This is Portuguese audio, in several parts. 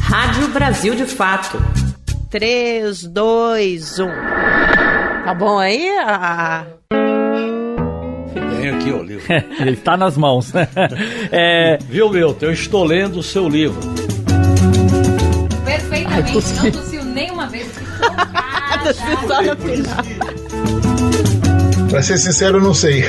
Rádio Brasil de Fato. 3, 2, 1. Tá bom aí? Tenho aqui o livro. Ele está nas mãos. Viu, Milton? Eu estou lendo o seu livro. Perfeitamente, não tossiu nenhuma vez. Só no final. Pra ser sincero, eu não sei.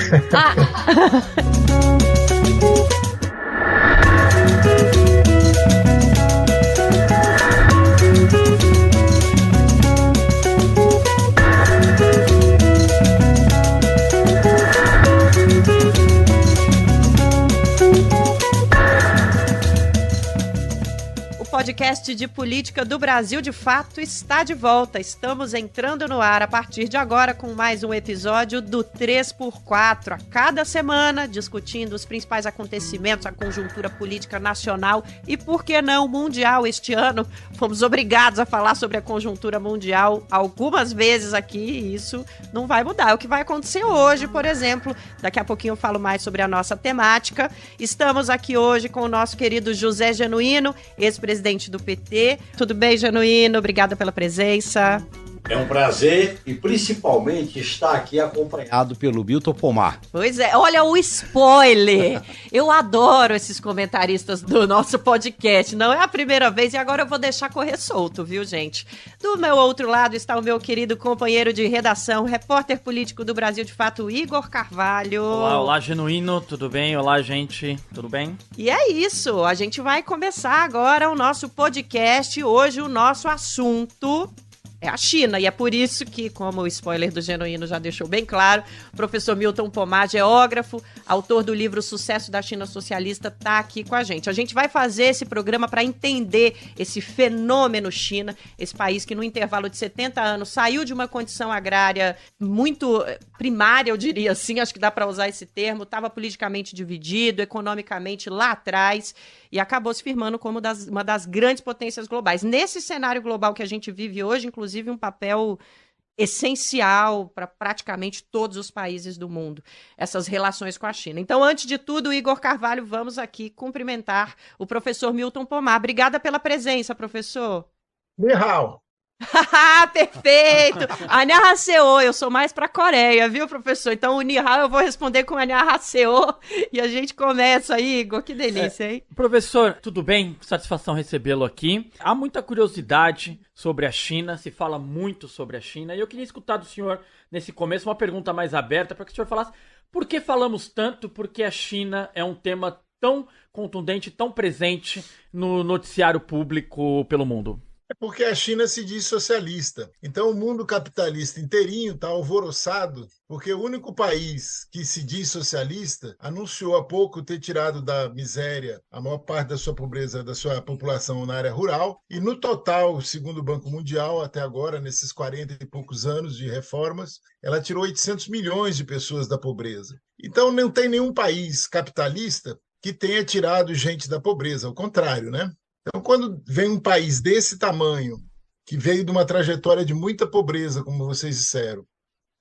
O podcast de política do Brasil de Fato está de volta. Estamos entrando no ar a partir de agora com mais um episódio do 3x4. A cada semana, discutindo os principais acontecimentos, a conjuntura política nacional e, por que não, mundial. Este ano, fomos obrigados a falar sobre a conjuntura mundial algumas vezes aqui e isso não vai mudar. É o que vai acontecer hoje, por exemplo. Daqui a pouquinho eu falo mais sobre a nossa temática. Estamos aqui hoje com o nosso querido José Genuíno, ex-presidente do PT. Tudo bem, Genuíno? Obrigada pela presença. É um prazer e principalmente estar aqui acompanhado pelo Milton Pomar. Pois é, olha o spoiler! Eu adoro esses comentaristas do nosso podcast. Não é a primeira vez e agora eu vou deixar correr solto, viu, gente? Do meu outro lado está o meu querido companheiro de redação, repórter político do Brasil de Fato, Igor Carvalho. Olá, Genuíno, tudo bem? Olá, gente, tudo bem? E é isso, a gente vai começar agora o nosso podcast. Hoje o nosso assunto é a China, e é por isso que, como o spoiler do Genuíno já deixou bem claro, o professor Milton Pomar, geógrafo, autor do livro Sucesso da China Socialista, está aqui com a gente. A gente vai fazer esse programa para entender esse fenômeno China, esse país que no intervalo de 70 anos saiu de uma condição agrária muito primária, eu diria assim, acho que dá para usar esse termo, estava politicamente dividido, economicamente lá atrás, e acabou se firmando como uma das grandes potências globais. Nesse cenário global que a gente vive hoje, inclusive um papel essencial para praticamente todos os países do mundo, essas relações com a China. Então, antes de tudo, Igor Carvalho, vamos aqui cumprimentar o professor Milton Pomar. Obrigada pela presença, professor. Ni hao. Perfeito! Annyeonghaseyo, eu sou mais pra Coreia, viu, professor? Então o Ni hao eu vou responder com Annyeonghaseyo e a gente começa aí, Igor, que delícia, hein? Professor, tudo bem? Satisfação recebê-lo aqui. Há muita curiosidade sobre a China, se fala muito sobre a China, e eu queria escutar do senhor, nesse começo, uma pergunta mais aberta, para que o senhor falasse por que falamos tanto, porque a China é um tema tão contundente, tão presente no noticiário público pelo mundo. É porque a China se diz socialista. Então o mundo capitalista inteirinho está alvoroçado, porque o único país que se diz socialista anunciou há pouco ter tirado da miséria a maior parte da sua pobreza, da sua população na área rural, e no total, segundo o Banco Mundial, até agora, nesses 40 e poucos anos de reformas, ela tirou 800 milhões de pessoas da pobreza. Então não tem nenhum país capitalista que tenha tirado gente da pobreza, ao contrário, né? Então, quando vem um país desse tamanho, que veio de uma trajetória de muita pobreza, como vocês disseram,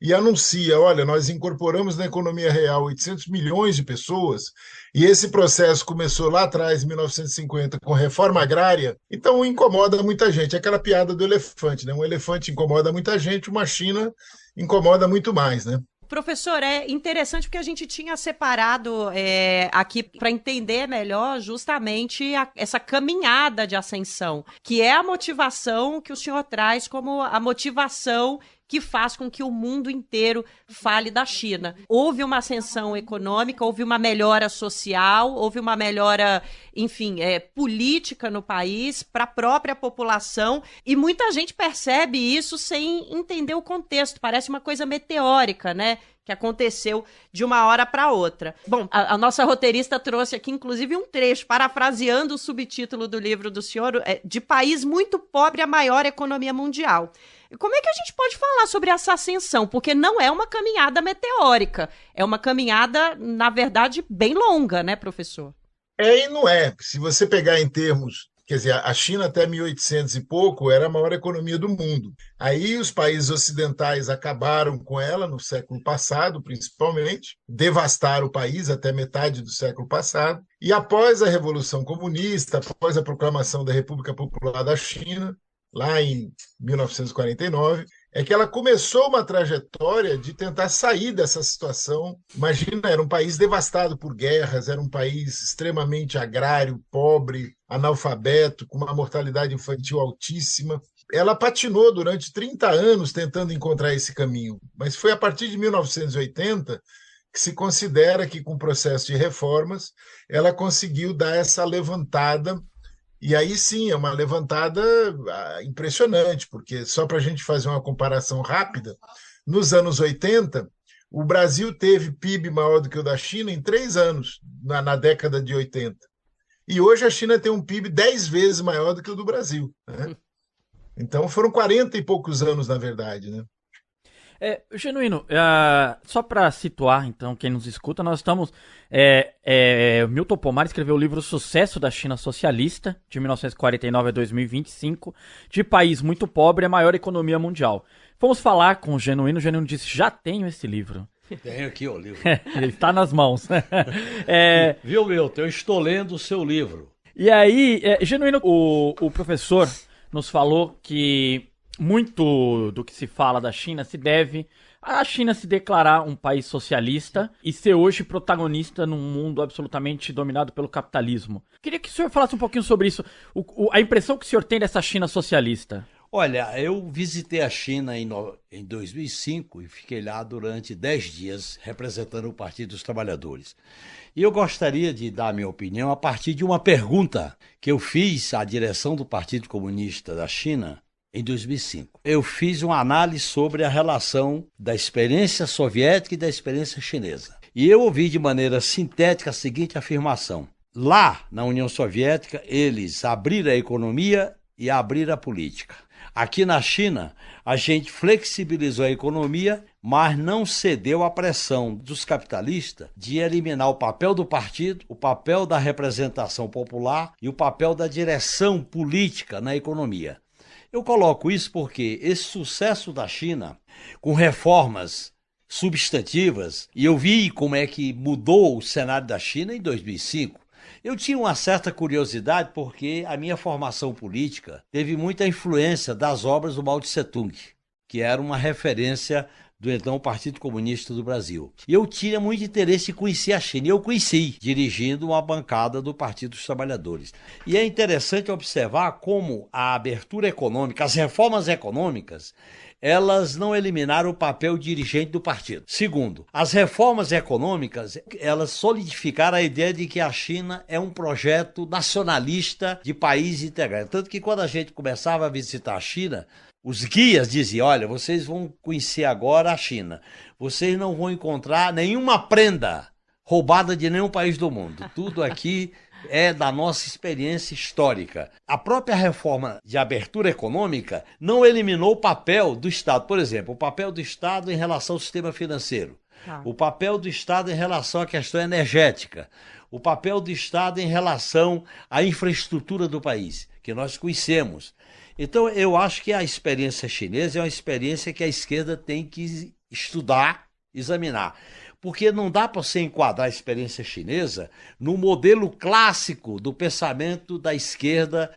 e anuncia, olha, nós incorporamos na economia real 800 milhões de pessoas, e esse processo começou lá atrás, em 1950, com reforma agrária, então incomoda muita gente. É aquela piada do elefante, né? Um elefante incomoda muita gente, uma China incomoda muito mais, né? Professor, é interessante porque a gente tinha separado aqui para entender melhor justamente essa caminhada de ascensão, que é a motivação que o senhor traz como a motivação que faz com que o mundo inteiro fale da China. Houve uma ascensão econômica, houve uma melhora social, houve uma melhora, enfim, política no país, para a própria população, e muita gente percebe isso sem entender o contexto. Parece uma coisa meteórica, né? Que aconteceu de uma hora para outra. Bom, a nossa roteirista trouxe aqui, inclusive, um trecho, parafraseando o subtítulo do livro do senhor, de país muito pobre a maior economia mundial. Como é que a gente pode falar sobre essa ascensão? Porque não é uma caminhada meteórica, é uma caminhada, na verdade, bem longa, né, professor? É e não é. Se você pegar em termos Quer dizer, a China até 1800 e pouco era a maior economia do mundo. Aí os países ocidentais acabaram com ela no século passado, principalmente, devastaram o país até metade do século passado. E após a Revolução Comunista, após a proclamação da República Popular da China, lá em 1949, é que ela começou uma trajetória de tentar sair dessa situação. Imagina, era um país devastado por guerras, era um país extremamente agrário, pobre, analfabeto, com uma mortalidade infantil altíssima. Ela patinou durante 30 anos tentando encontrar esse caminho, mas foi a partir de 1980 que se considera que, com o processo de reformas, ela conseguiu dar essa levantada. E aí sim, é uma levantada impressionante, porque só para a gente fazer uma comparação rápida, nos anos 80, o Brasil teve PIB maior do que o da China em 3 anos, na década de 80. E hoje a China tem um PIB 10 vezes maior do que o do Brasil, né? Então foram 40 e poucos anos, na verdade, né? Genuíno, só para situar, então, quem nos escuta, nós estamos... Milton Pomar escreveu o livro Sucesso da China Socialista, de 1949 a 2025, de país muito pobre, a maior economia mundial. Vamos falar com o Genuíno disse, já tenho esse livro. Tenho aqui o livro. Ele está nas mãos. Viu, Milton? Eu estou lendo o seu livro. E aí, Genuíno, o professor nos falou que muito do que se fala da China se deve a China se declarar um país socialista e ser hoje protagonista num mundo absolutamente dominado pelo capitalismo. Queria que o senhor falasse um pouquinho sobre isso, a impressão que o senhor tem dessa China socialista. Olha, eu visitei a China em 2005 e fiquei lá durante 10 dias representando o Partido dos Trabalhadores. E eu gostaria de dar a minha opinião a partir de uma pergunta que eu fiz à direção do Partido Comunista da China em 2005. Eu fiz uma análise sobre a relação da experiência soviética e da experiência chinesa. E eu ouvi de maneira sintética a seguinte afirmação: lá, na União Soviética, eles abriram a economia e abriram a política. Aqui na China, a gente flexibilizou a economia, mas não cedeu à pressão dos capitalistas de eliminar o papel do partido, o papel da representação popular e o papel da direção política na economia. Eu coloco isso porque esse sucesso da China, com reformas substantivas, e eu vi como é que mudou o cenário da China em 2005, eu tinha uma certa curiosidade porque a minha formação política teve muita influência das obras do Mao Tse-tung, que era uma referência do então Partido Comunista do Brasil. E eu tinha muito interesse em conhecer a China, e eu conheci, dirigindo uma bancada do Partido dos Trabalhadores. E é interessante observar como a abertura econômica, as reformas econômicas, elas não eliminaram o papel dirigente do partido. Segundo, as reformas econômicas, elas solidificaram a ideia de que a China é um projeto nacionalista de país integrado. Tanto que quando a gente começava a visitar a China, os guias diziam: olha, vocês vão conhecer agora a China. Vocês não vão encontrar nenhuma prenda roubada de nenhum país do mundo. Tudo aqui é da nossa experiência histórica. A própria reforma de abertura econômica não eliminou o papel do Estado. Por exemplo, o papel do Estado em relação ao sistema financeiro. O papel do Estado em relação à questão energética. O papel do Estado em relação à infraestrutura do país, que nós conhecemos. Então, eu acho que a experiência chinesa é uma experiência que a esquerda tem que estudar, examinar. Porque não dá para você enquadrar a experiência chinesa no modelo clássico do pensamento da esquerda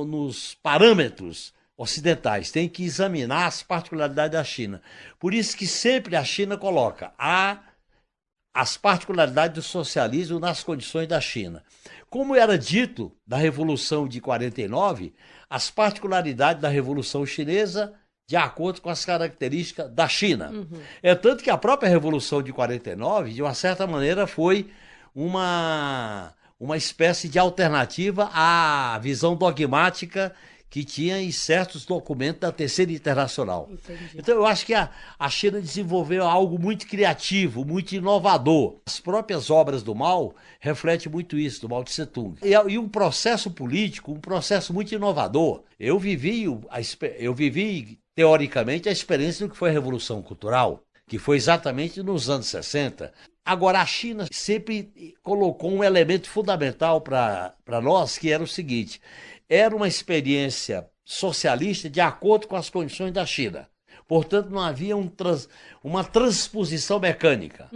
nos parâmetros ocidentais. Tem que examinar as particularidades da China. Por isso que sempre a China coloca as particularidades do socialismo nas condições da China. Como era dito da Revolução de 49, as particularidades da Revolução Chinesa de acordo com as características da China. É tanto que a própria Revolução de 49, de uma certa maneira, foi uma espécie de alternativa à visão dogmática que tinha em certos documentos da Terceira Internacional. Entendi. Então eu acho que a China desenvolveu algo muito criativo, muito inovador. As próprias obras do Mao refletem muito isso, do Mao Tse-tung. E um processo político, um processo muito inovador. Eu vivi teoricamente a experiência do que foi a Revolução Cultural, que foi exatamente nos anos 60. Agora, a China sempre colocou um elemento fundamental para nós, que era o seguinte: era uma experiência socialista de acordo com as condições da China. Portanto, não havia uma transposição mecânica.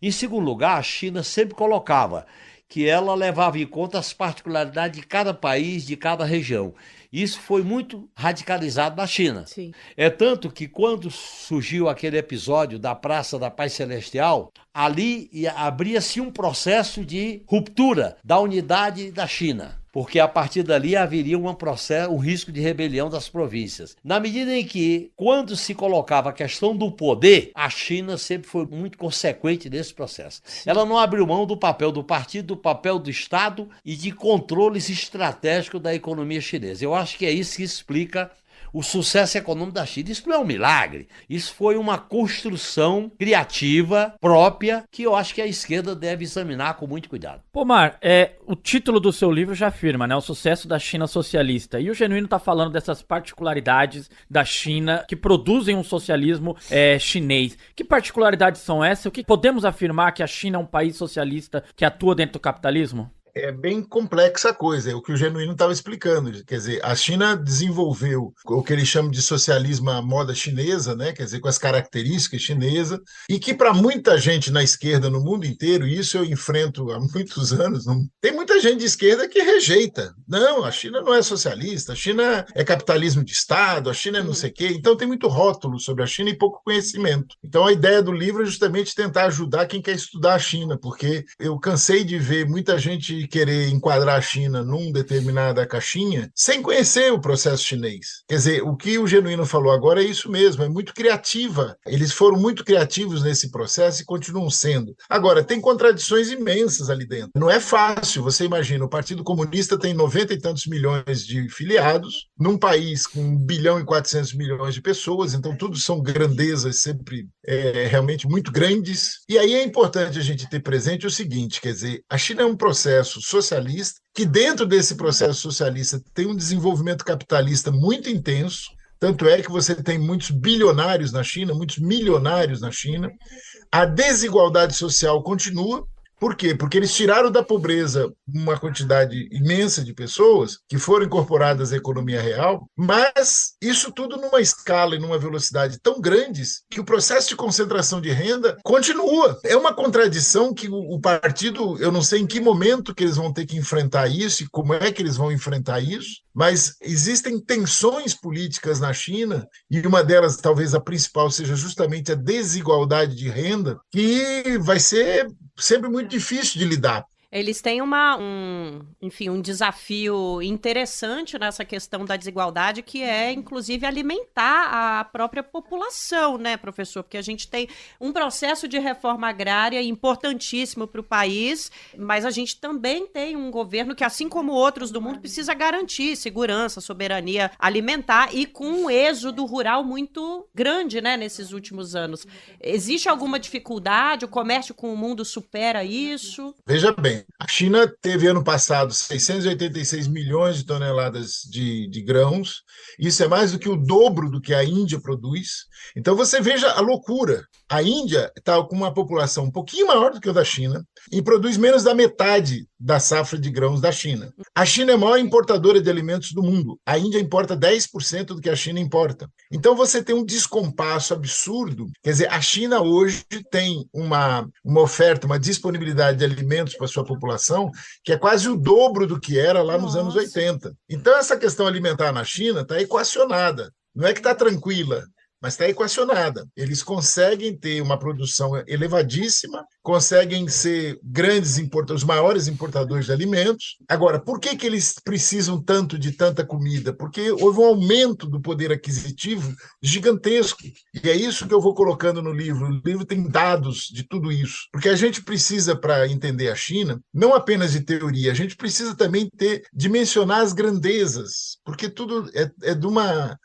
Em segundo lugar, a China sempre colocava que ela levava em conta as particularidades de cada país, de cada região. Isso foi muito radicalizado na China. Sim. É tanto que quando surgiu aquele episódio da Praça da Paz Celestial, ali abria-se um processo de ruptura da unidade da China. Porque a partir dali haveria um risco de rebelião das províncias. Na medida em que, quando se colocava a questão do poder, a China sempre foi muito consequente nesse processo. Sim. Ela não abriu mão do papel do partido, do papel do Estado e de controles estratégicos da economia chinesa. Eu acho que é isso que explica o sucesso econômico da China. Isso não é um milagre, isso foi uma construção criativa própria que eu acho que a esquerda deve examinar com muito cuidado. Pomar, o título do seu livro já afirma, né, o sucesso da China socialista, e o Genuíno está falando dessas particularidades da China que produzem um socialismo chinês. Que particularidades são essas? O que podemos afirmar que a China é um país socialista que atua dentro do capitalismo? É bem complexa a coisa, é o que o Genuíno estava explicando. Quer dizer, a China desenvolveu o que eles chamam de socialismo à moda chinesa, né? Quer dizer, com as características chinesas, e que para muita gente na esquerda no mundo inteiro, e isso eu enfrento há muitos anos, tem muita gente de esquerda que rejeita. Não, a China não é socialista, a China é capitalismo de Estado, a China é não sei o quê. Então tem muito rótulo sobre a China e pouco conhecimento. Então a ideia do livro é justamente tentar ajudar quem quer estudar a China, porque eu cansei de ver muita gente querer enquadrar a China num determinada caixinha sem conhecer o processo chinês. Quer dizer, o que o Genuíno falou agora é isso mesmo, é muito criativa. Eles foram muito criativos nesse processo e continuam sendo. Agora, tem contradições imensas ali dentro. Não é fácil, você imagina, o Partido Comunista tem 90 e tantos milhões de filiados, num país com 1 bilhão e 400 milhões de pessoas, então tudo são grandezas sempre realmente muito grandes. E aí é importante a gente ter presente o seguinte, quer dizer, a China é um processo socialista, que dentro desse processo socialista tem um desenvolvimento capitalista muito intenso, tanto é que você tem muitos bilionários na China, muitos milionários na China, a desigualdade social continua. Por quê? Porque eles tiraram da pobreza uma quantidade imensa de pessoas que foram incorporadas à economia real, mas isso tudo numa escala e numa velocidade tão grandes que o processo de concentração de renda continua. É uma contradição que o partido, eu não sei em que momento que eles vão ter que enfrentar isso e como é que eles vão enfrentar isso, mas existem tensões políticas na China, e uma delas, talvez a principal, seja justamente a desigualdade de renda, que vai ser sempre muito difícil de lidar. Eles têm um desafio interessante nessa questão da desigualdade, que é, inclusive, alimentar a própria população, né, professor? Porque a gente tem um processo de reforma agrária importantíssimo para o país, mas a gente também tem um governo que, assim como outros do mundo, precisa garantir segurança, soberania alimentar, e com um êxodo rural muito grande, né, nesses últimos anos. Existe alguma dificuldade? O comércio com o mundo supera isso? Veja bem, a China teve ano passado 686 milhões de toneladas de grãos. Isso é mais do que o dobro do que a Índia produz. Então você veja a loucura. A Índia está com uma população um pouquinho maior do que a da China e produz menos da metade da safra de grãos da China. A China é a maior importadora de alimentos do mundo. A Índia importa 10% do que a China importa. Então você tem um descompasso absurdo. Quer dizer, a China hoje tem uma oferta, uma disponibilidade de alimentos para a sua população que é quase o dobro do que era lá nos anos 80. Então essa questão alimentar na China está equacionada. Não é que está tranquila, mas está equacionada. Eles conseguem ter uma produção elevadíssima, conseguem ser os maiores importadores de alimentos. Agora, por que eles precisam tanto de tanta comida? Porque houve um aumento do poder aquisitivo gigantesco. E é isso que eu vou colocando no livro. O livro tem dados de tudo isso. Porque a gente precisa, para entender a China, não apenas de teoria, a gente precisa também dimensionar as grandezas, porque tudo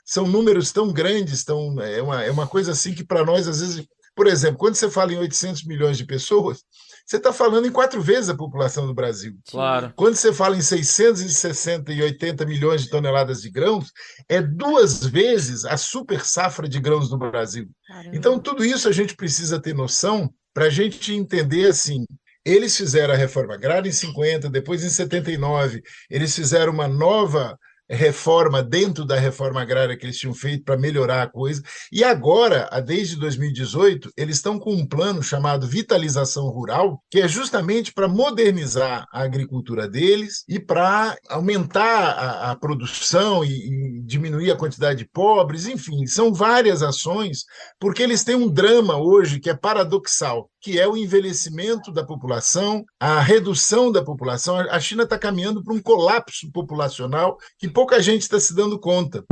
são números tão grandes, é uma coisa assim que para nós, às vezes, por exemplo, quando você fala em 800 milhões de pessoas, você está falando em 4 vezes a população do Brasil. Claro. Quando você fala em 660 e 80 milhões de toneladas de grãos, é 2 vezes a super safra de grãos do Brasil. Caramba. Então, tudo isso a gente precisa ter noção para a gente entender assim, Eles fizeram a reforma agrária em 50, depois em 79, eles fizeram uma nova reforma dentro da reforma agrária que eles tinham feito para melhorar a coisa. E agora, desde 2018, eles estão com um plano chamado Vitalização Rural, que é justamente para modernizar a agricultura deles e para aumentar a produção e diminuir a quantidade de pobres. Enfim, são várias ações, porque eles têm um drama hoje que é paradoxal, que é o envelhecimento da população, a redução da população. A China está caminhando para um colapso populacional que pouca gente está se dando conta.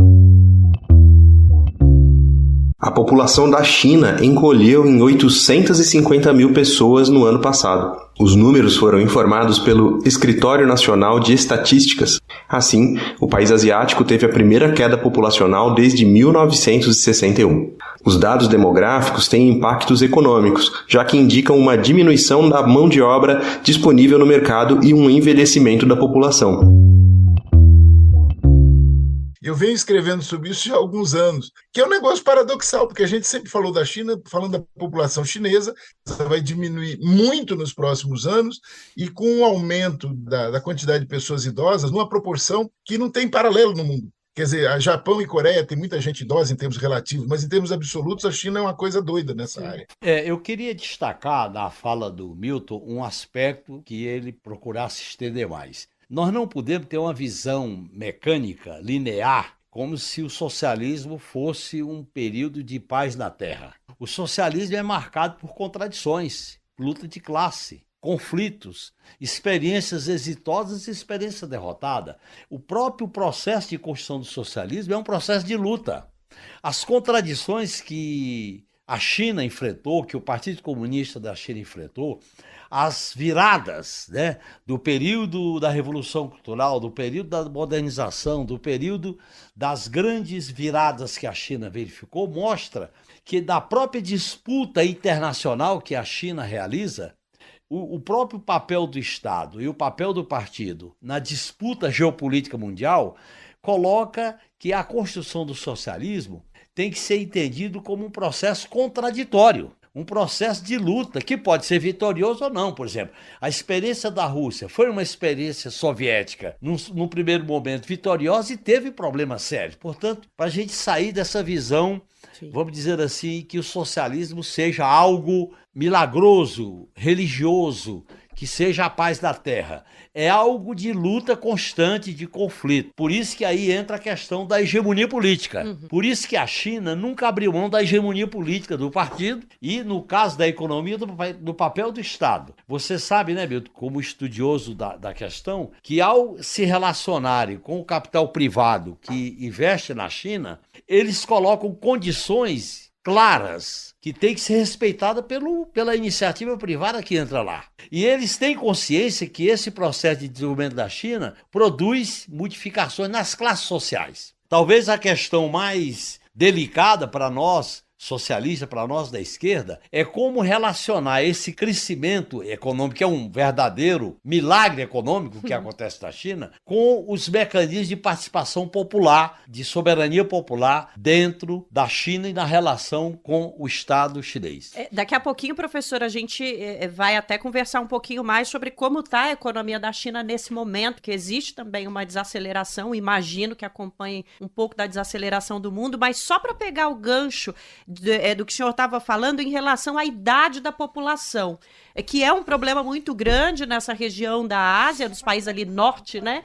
A população da China encolheu em 850 mil pessoas no ano passado. Os números foram informados pelo Escritório Nacional de Estatísticas. Assim, o país asiático teve a primeira queda populacional desde 1961. Os dados demográficos têm impactos econômicos, já que indicam uma diminuição da mão de obra disponível no mercado e um envelhecimento da população. Eu venho escrevendo sobre isso já há alguns anos, que é um negócio paradoxal, porque a gente sempre falou da China, falando da população chinesa, ela vai diminuir muito nos próximos anos, e com um aumento da quantidade de pessoas idosas, numa proporção que não tem paralelo no mundo. Quer dizer, a Japão e Coreia tem muita gente idosa em termos relativos, mas em termos absolutos a China é uma coisa doida nessa área. Eu queria destacar na fala do Milton um aspecto que ele procurasse estender mais. Nós não podemos ter uma visão mecânica, linear, como se o socialismo fosse um período de paz na Terra. O socialismo é marcado por contradições, luta de classe, conflitos, experiências exitosas e experiência derrotada. O próprio processo de construção do socialismo é um processo de luta. As contradições que a China enfrentou, que o Partido Comunista da China enfrentou, as viradas, né, do período da Revolução Cultural, do período da modernização, do período das grandes viradas que a China verificou, mostra que da própria disputa internacional que a China realiza, o próprio papel do Estado e o papel do partido na disputa geopolítica mundial coloca que a construção do socialismo tem que ser entendido como um processo contraditório. Um processo de luta que pode ser vitorioso ou não. Por exemplo, a experiência da Rússia foi uma experiência soviética, num primeiro momento, vitoriosa e teve problemas sérios. Portanto, para a gente sair dessa visão, vamos dizer assim, que o socialismo seja algo milagroso, religioso, que seja a paz da terra. É algo de luta constante, de conflito. Por isso que aí entra a questão da hegemonia política. Por isso que a China nunca abriu mão da hegemonia política do partido e, no caso da economia, do papel do Estado. Você sabe, né, Milton, como estudioso da questão, que ao se relacionarem com o capital privado que investe na China, eles colocam condições claras, que tem que ser respeitada pela iniciativa privada que entra lá. E eles têm consciência que esse processo de desenvolvimento da China produz modificações nas classes sociais. Talvez a questão mais delicada para nós, socialista, para nós da esquerda, é como relacionar esse crescimento econômico, que é um verdadeiro milagre econômico que acontece na China, com os mecanismos de participação popular, de soberania popular dentro da China e na relação com o Estado chinês. Daqui a pouquinho, professor, a gente vai até conversar um pouquinho mais sobre como está a economia da China nesse momento, que existe também uma desaceleração, imagino que acompanhe um pouco da desaceleração do mundo, mas só para pegar o gancho do que o senhor estava falando em relação à idade da população, que é um problema muito grande nessa região da Ásia, dos países ali norte, né?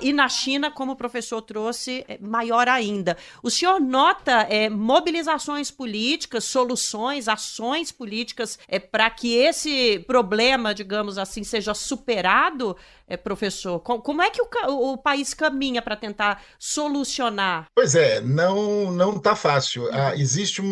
E na China, como o professor trouxe, maior ainda. O senhor nota mobilizações políticas, soluções, ações políticas para que esse problema, digamos assim, seja superado, professor? Como é que o país caminha para tentar solucionar? Pois é, não está fácil. Existe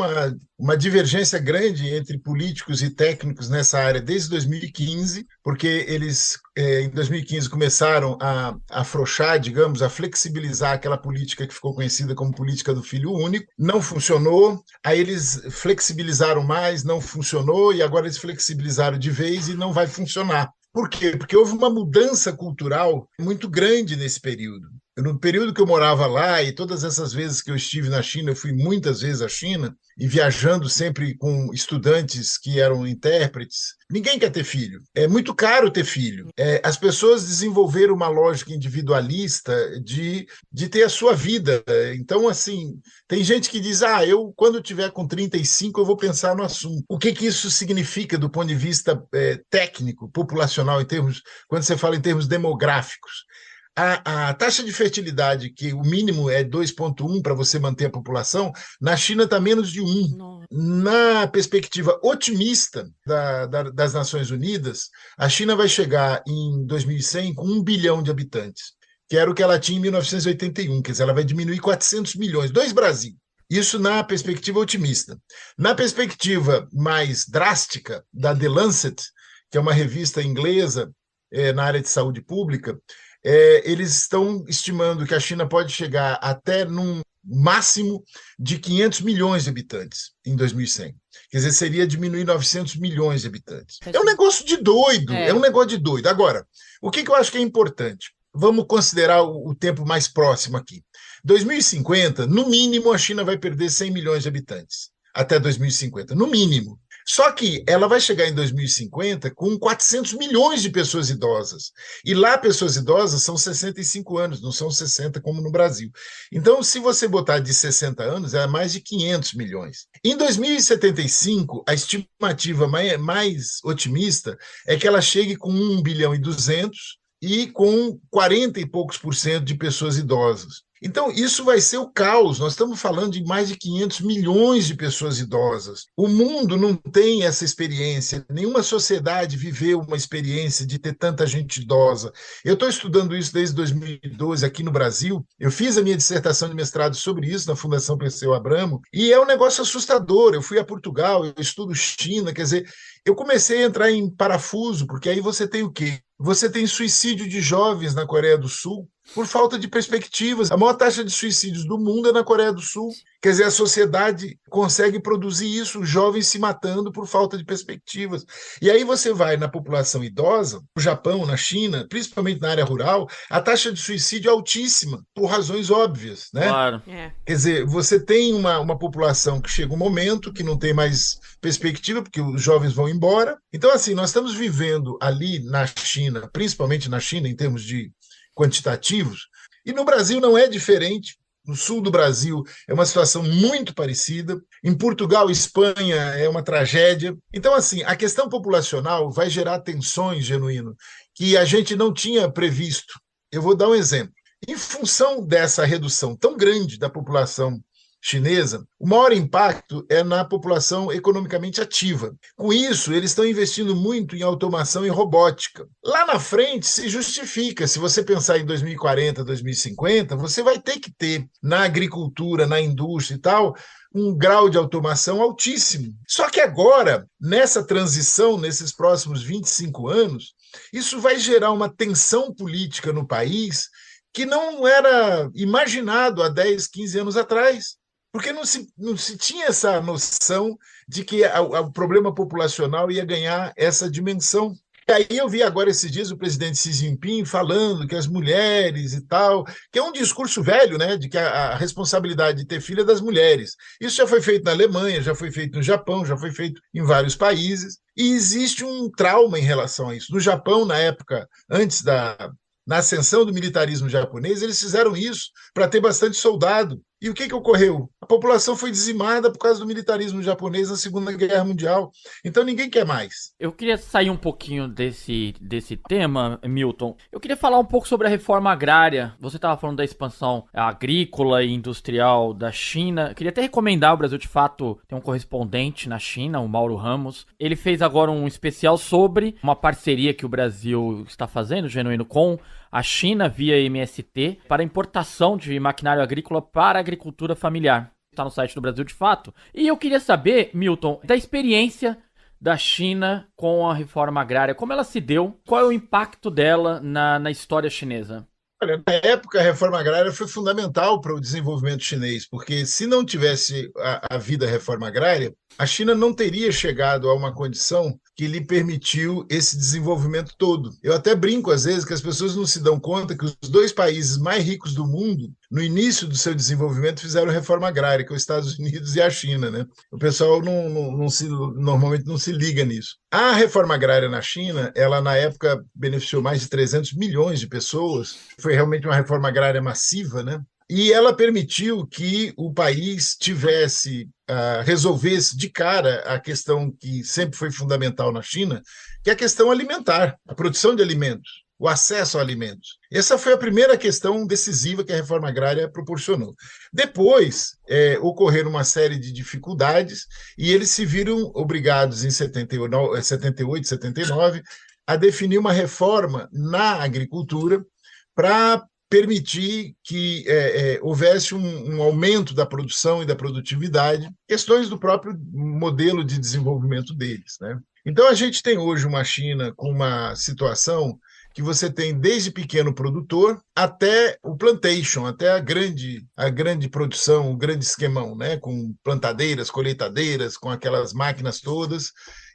uma divergência grande entre políticos e técnicos nessa área desde 2015, porque eles, em 2015, começaram a afrouxar, digamos, a flexibilizar aquela política que ficou conhecida como política do filho único. Não funcionou, aí eles flexibilizaram mais, não funcionou, e agora eles flexibilizaram de vez e não vai funcionar. Por quê? Porque houve uma mudança cultural muito grande nesse período. No período que eu morava lá e todas essas vezes que eu estive na China, eu fui muitas vezes à China e viajando sempre com estudantes que eram intérpretes. Ninguém quer ter filho. É muito caro ter filho. As pessoas desenvolveram uma lógica individualista de ter a sua vida. Então, assim, tem gente que diz, eu, quando tiver com 35, eu vou pensar no assunto. O que isso significa do ponto de vista técnico, populacional, quando você fala em termos demográficos? A taxa de fertilidade, que o mínimo é 2,1 para você manter a população, na China está menos de 1. Nossa. Na perspectiva otimista das Nações Unidas, a China vai chegar em 2100 com 1 bilhão de habitantes, que era o que ela tinha em 1981, quer dizer, ela vai diminuir 400 milhões, 2 Brasil. Isso na perspectiva otimista. Na perspectiva mais drástica da The Lancet, que é uma revista inglesa na área de saúde pública, eles estão estimando que a China pode chegar até num máximo de 500 milhões de habitantes em 2100. Quer dizer, seria diminuir 900 milhões de habitantes. É um negócio de doido, é um negócio de doido. Agora, o que eu acho que é importante? Vamos considerar o tempo mais próximo aqui. 2050, no mínimo, a China vai perder 100 milhões de habitantes. Até 2050, no mínimo. Só que ela vai chegar em 2050 com 400 milhões de pessoas idosas. E lá, pessoas idosas são 65 anos, não são 60 como no Brasil. Então, se você botar de 60 anos, é mais de 500 milhões. Em 2075, a estimativa mais otimista é que ela chegue com 1 bilhão e 200 e com 40 e poucos % de pessoas idosas. Então, isso vai ser o caos. Nós estamos falando de mais de 500 milhões de pessoas idosas. O mundo não tem essa experiência. Nenhuma sociedade viveu uma experiência de ter tanta gente idosa. Eu estou estudando isso desde 2012 aqui no Brasil. Eu fiz a minha dissertação de mestrado sobre isso na Fundação Perseu Abramo, e é um negócio assustador. Eu fui a Portugal, eu estudo China, quer dizer, eu comecei a entrar em parafuso, porque aí você tem o quê? Você tem suicídio de jovens na Coreia do Sul por falta de perspectivas. A maior taxa de suicídios do mundo é na Coreia do Sul. Quer dizer, a sociedade consegue produzir isso, os jovens se matando por falta de perspectivas. E aí você vai na população idosa, no Japão, na China, principalmente na área rural, a taxa de suicídio é altíssima, por razões óbvias, né? Claro. Quer dizer, você tem uma população que chega um momento que não tem mais perspectiva, porque os jovens vão embora. Então, assim, nós estamos vivendo ali na China, principalmente na China, em termos de quantitativos, e no Brasil não é diferente. No sul do Brasil é uma situação muito parecida. Em Portugal e Espanha é uma tragédia. Então, assim, a questão populacional vai gerar tensões, Genuíno, que a gente não tinha previsto. Eu vou dar um exemplo. Em função dessa redução tão grande da população chinesa, o maior impacto é na população economicamente ativa. Com isso, eles estão investindo muito em automação e robótica. Lá na frente, se justifica. Se você pensar em 2040, 2050, você vai ter que ter, na agricultura, na indústria e tal, um grau de automação altíssimo. Só que agora, nessa transição, nesses próximos 25 anos, isso vai gerar uma tensão política no país que não era imaginado há 10, 15 anos atrás. Porque não se tinha essa noção de que o problema populacional ia ganhar essa dimensão. E aí eu vi agora esses dias o presidente Xi Jinping falando que as mulheres e tal, que é um discurso velho, né, de que a responsabilidade de ter filho é das mulheres. Isso já foi feito na Alemanha, já foi feito no Japão, já foi feito em vários países, e existe um trauma em relação a isso. No Japão, na época, na ascensão do militarismo japonês, eles fizeram isso para ter bastante soldado. E o que ocorreu? A população foi dizimada por causa do militarismo japonês na Segunda Guerra Mundial. Então ninguém quer mais. Eu queria sair um pouquinho desse tema, Milton. Eu queria falar um pouco sobre a reforma agrária. Você estava falando da expansão agrícola e industrial da China. Eu queria até recomendar, o Brasil de Fato tem um correspondente na China, o Mauro Ramos. Ele fez agora um especial sobre uma parceria que o Brasil está fazendo, Genuíno, com a China via MST para importação de maquinário agrícola para a agricultura familiar. Está no site do Brasil de Fato. E eu queria saber, Milton, da experiência da China com a reforma agrária, como ela se deu, qual é o impacto dela na história chinesa? Olha, na época, a reforma agrária foi fundamental para o desenvolvimento chinês, porque se não tivesse havido a reforma agrária, a China não teria chegado a uma condição que lhe permitiu esse desenvolvimento todo. Eu até brinco, às vezes, que as pessoas não se dão conta que os dois países mais ricos do mundo, no início do seu desenvolvimento, fizeram reforma agrária, que é os Estados Unidos e a China, né? O pessoal normalmente não se liga nisso. A reforma agrária na China, ela, na época, beneficiou mais de 300 milhões de pessoas. Foi realmente uma reforma agrária massiva, né? E ela permitiu que o país resolvesse de cara a questão que sempre foi fundamental na China, que é a questão alimentar, a produção de alimentos, o acesso a alimentos. Essa foi a primeira questão decisiva que a reforma agrária proporcionou. Depois, ocorreram uma série de dificuldades e eles se viram obrigados, em 78, 79, a definir uma reforma na agricultura para permitir que houvesse um aumento da produção e da produtividade, questões do próprio modelo de desenvolvimento deles, né? Então, a gente tem hoje uma China com uma situação que você tem desde pequeno produtor até o plantation, até a grande produção, o grande esquemão, né? Com plantadeiras, colheitadeiras, com aquelas máquinas todas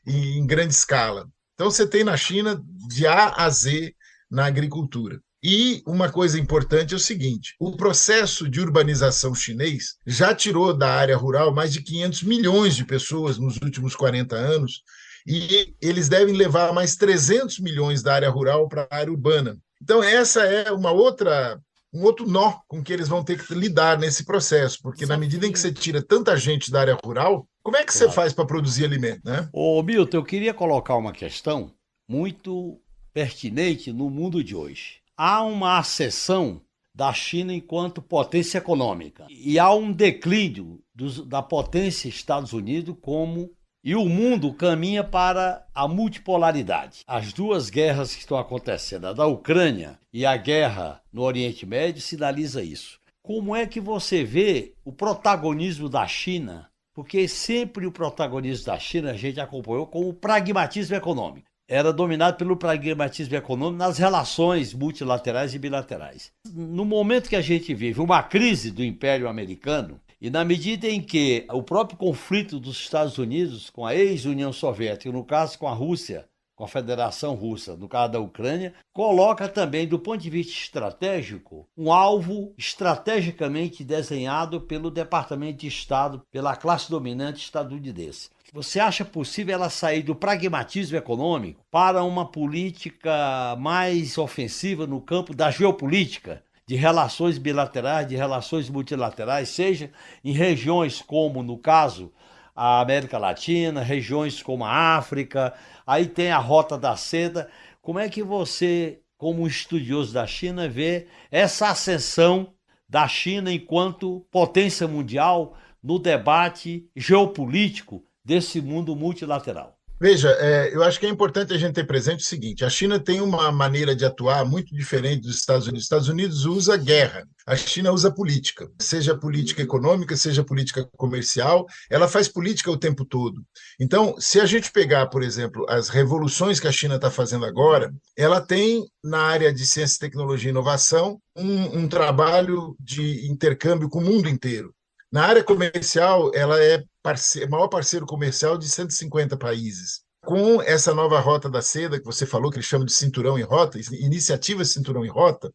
e em grande escala. Então, você tem na China de A a Z na agricultura. E uma coisa importante é o seguinte, o processo de urbanização chinês já tirou da área rural mais de 500 milhões de pessoas nos últimos 40 anos, e eles devem levar mais 300 milhões da área rural para a área urbana. Então, essa é um outro nó com que eles vão ter que lidar nesse processo, porque na medida em que você tira tanta gente da área rural, como é que você faz para produzir alimento, né? Ô, Milton, eu queria colocar uma questão muito pertinente no mundo de hoje. Há uma ascensão da China enquanto potência econômica e há um declínio da potência Estados Unidos e o mundo caminha para a multipolaridade. As duas guerras que estão acontecendo, a da Ucrânia e a guerra no Oriente Médio, sinaliza isso. Como é que você vê o protagonismo da China? Porque sempre o protagonismo da China a gente acompanhou com o pragmatismo econômico. Era dominado pelo pragmatismo econômico nas relações multilaterais e bilaterais. No momento que a gente vive uma crise do Império Americano, e na medida em que o próprio conflito dos Estados Unidos com a ex-União Soviética, no caso com a Rússia, com a Federação Russa, no caso da Ucrânia, coloca também, do ponto de vista estratégico, um alvo estrategicamente desenhado pelo Departamento de Estado, pela classe dominante estadunidense. Você acha possível ela sair do pragmatismo econômico para uma política mais ofensiva no campo da geopolítica, de relações bilaterais, de relações multilaterais, seja em regiões como, no caso, a América Latina, regiões como a África, aí tem a Rota da Seda. Como é que você, como estudioso da China, vê essa ascensão da China enquanto potência mundial no debate geopolítico desse mundo multilateral? Veja, eu acho que é importante a gente ter presente o seguinte, a China tem uma maneira de atuar muito diferente dos Estados Unidos. Os Estados Unidos usa guerra, a China usa política, seja política econômica, seja política comercial, ela faz política o tempo todo. Então, se a gente pegar, por exemplo, as revoluções que a China está fazendo agora, ela tem na área de ciência, tecnologia e inovação um trabalho de intercâmbio com o mundo inteiro. Na área comercial, ela é maior parceiro comercial de 150 países. Com essa nova Rota da Seda, que você falou, que eles chamam de Cinturão em Rota, iniciativa Cinturão em Rota,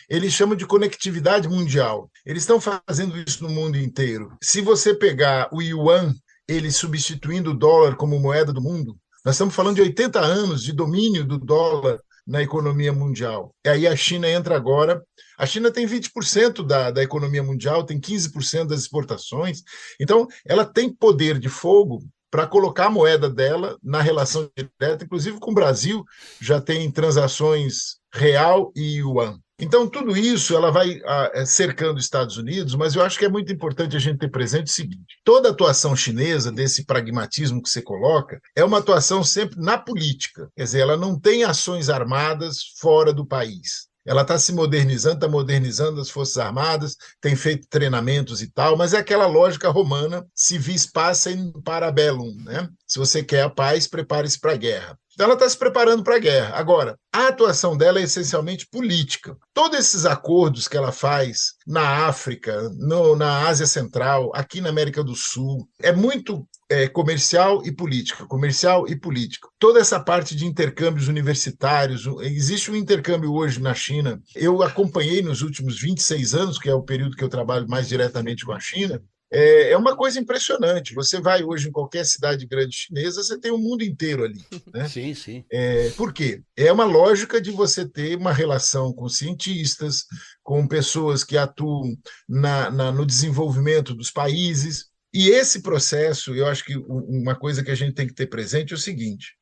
eles chamam de conectividade mundial. Eles estão fazendo isso no mundo inteiro. Se você pegar o yuan, ele substituindo o dólar como moeda do mundo, nós estamos falando de 80 anos de domínio do dólar na economia mundial. E aí a China entra agora. A China tem 20% da economia mundial, tem 15% das exportações. Então, ela tem poder de fogo para colocar a moeda dela na relação direta, inclusive com o Brasil, já tem transações real e yuan. Então, tudo isso ela vai cercando os Estados Unidos, mas eu acho que é muito importante a gente ter presente o seguinte, toda atuação chinesa, desse pragmatismo que você coloca, é uma atuação sempre na política, quer dizer, ela não tem ações armadas fora do país. Ela está se modernizando, está modernizando as Forças Armadas, tem feito treinamentos e tal, mas é aquela lógica romana, civis pacem para bellum, né? Se você quer a paz, prepare-se para a guerra. Então ela está se preparando para a guerra. Agora, a atuação dela é essencialmente política. Todos esses acordos que ela faz na África, na Ásia Central, aqui na América do Sul, é muito comercial e política, comercial e política. Toda essa parte de intercâmbios universitários, existe um intercâmbio hoje na China. Eu acompanhei nos últimos 26 anos, que é o período que eu trabalho mais diretamente com a China. É uma coisa impressionante. Você vai hoje em qualquer cidade grande chinesa, você tem o mundo inteiro ali, né? Sim, sim. Por quê? É uma lógica de você ter uma relação com cientistas, com pessoas que atuam no desenvolvimento dos países. E esse processo, eu acho que uma coisa que a gente tem que ter presente é o seguinte: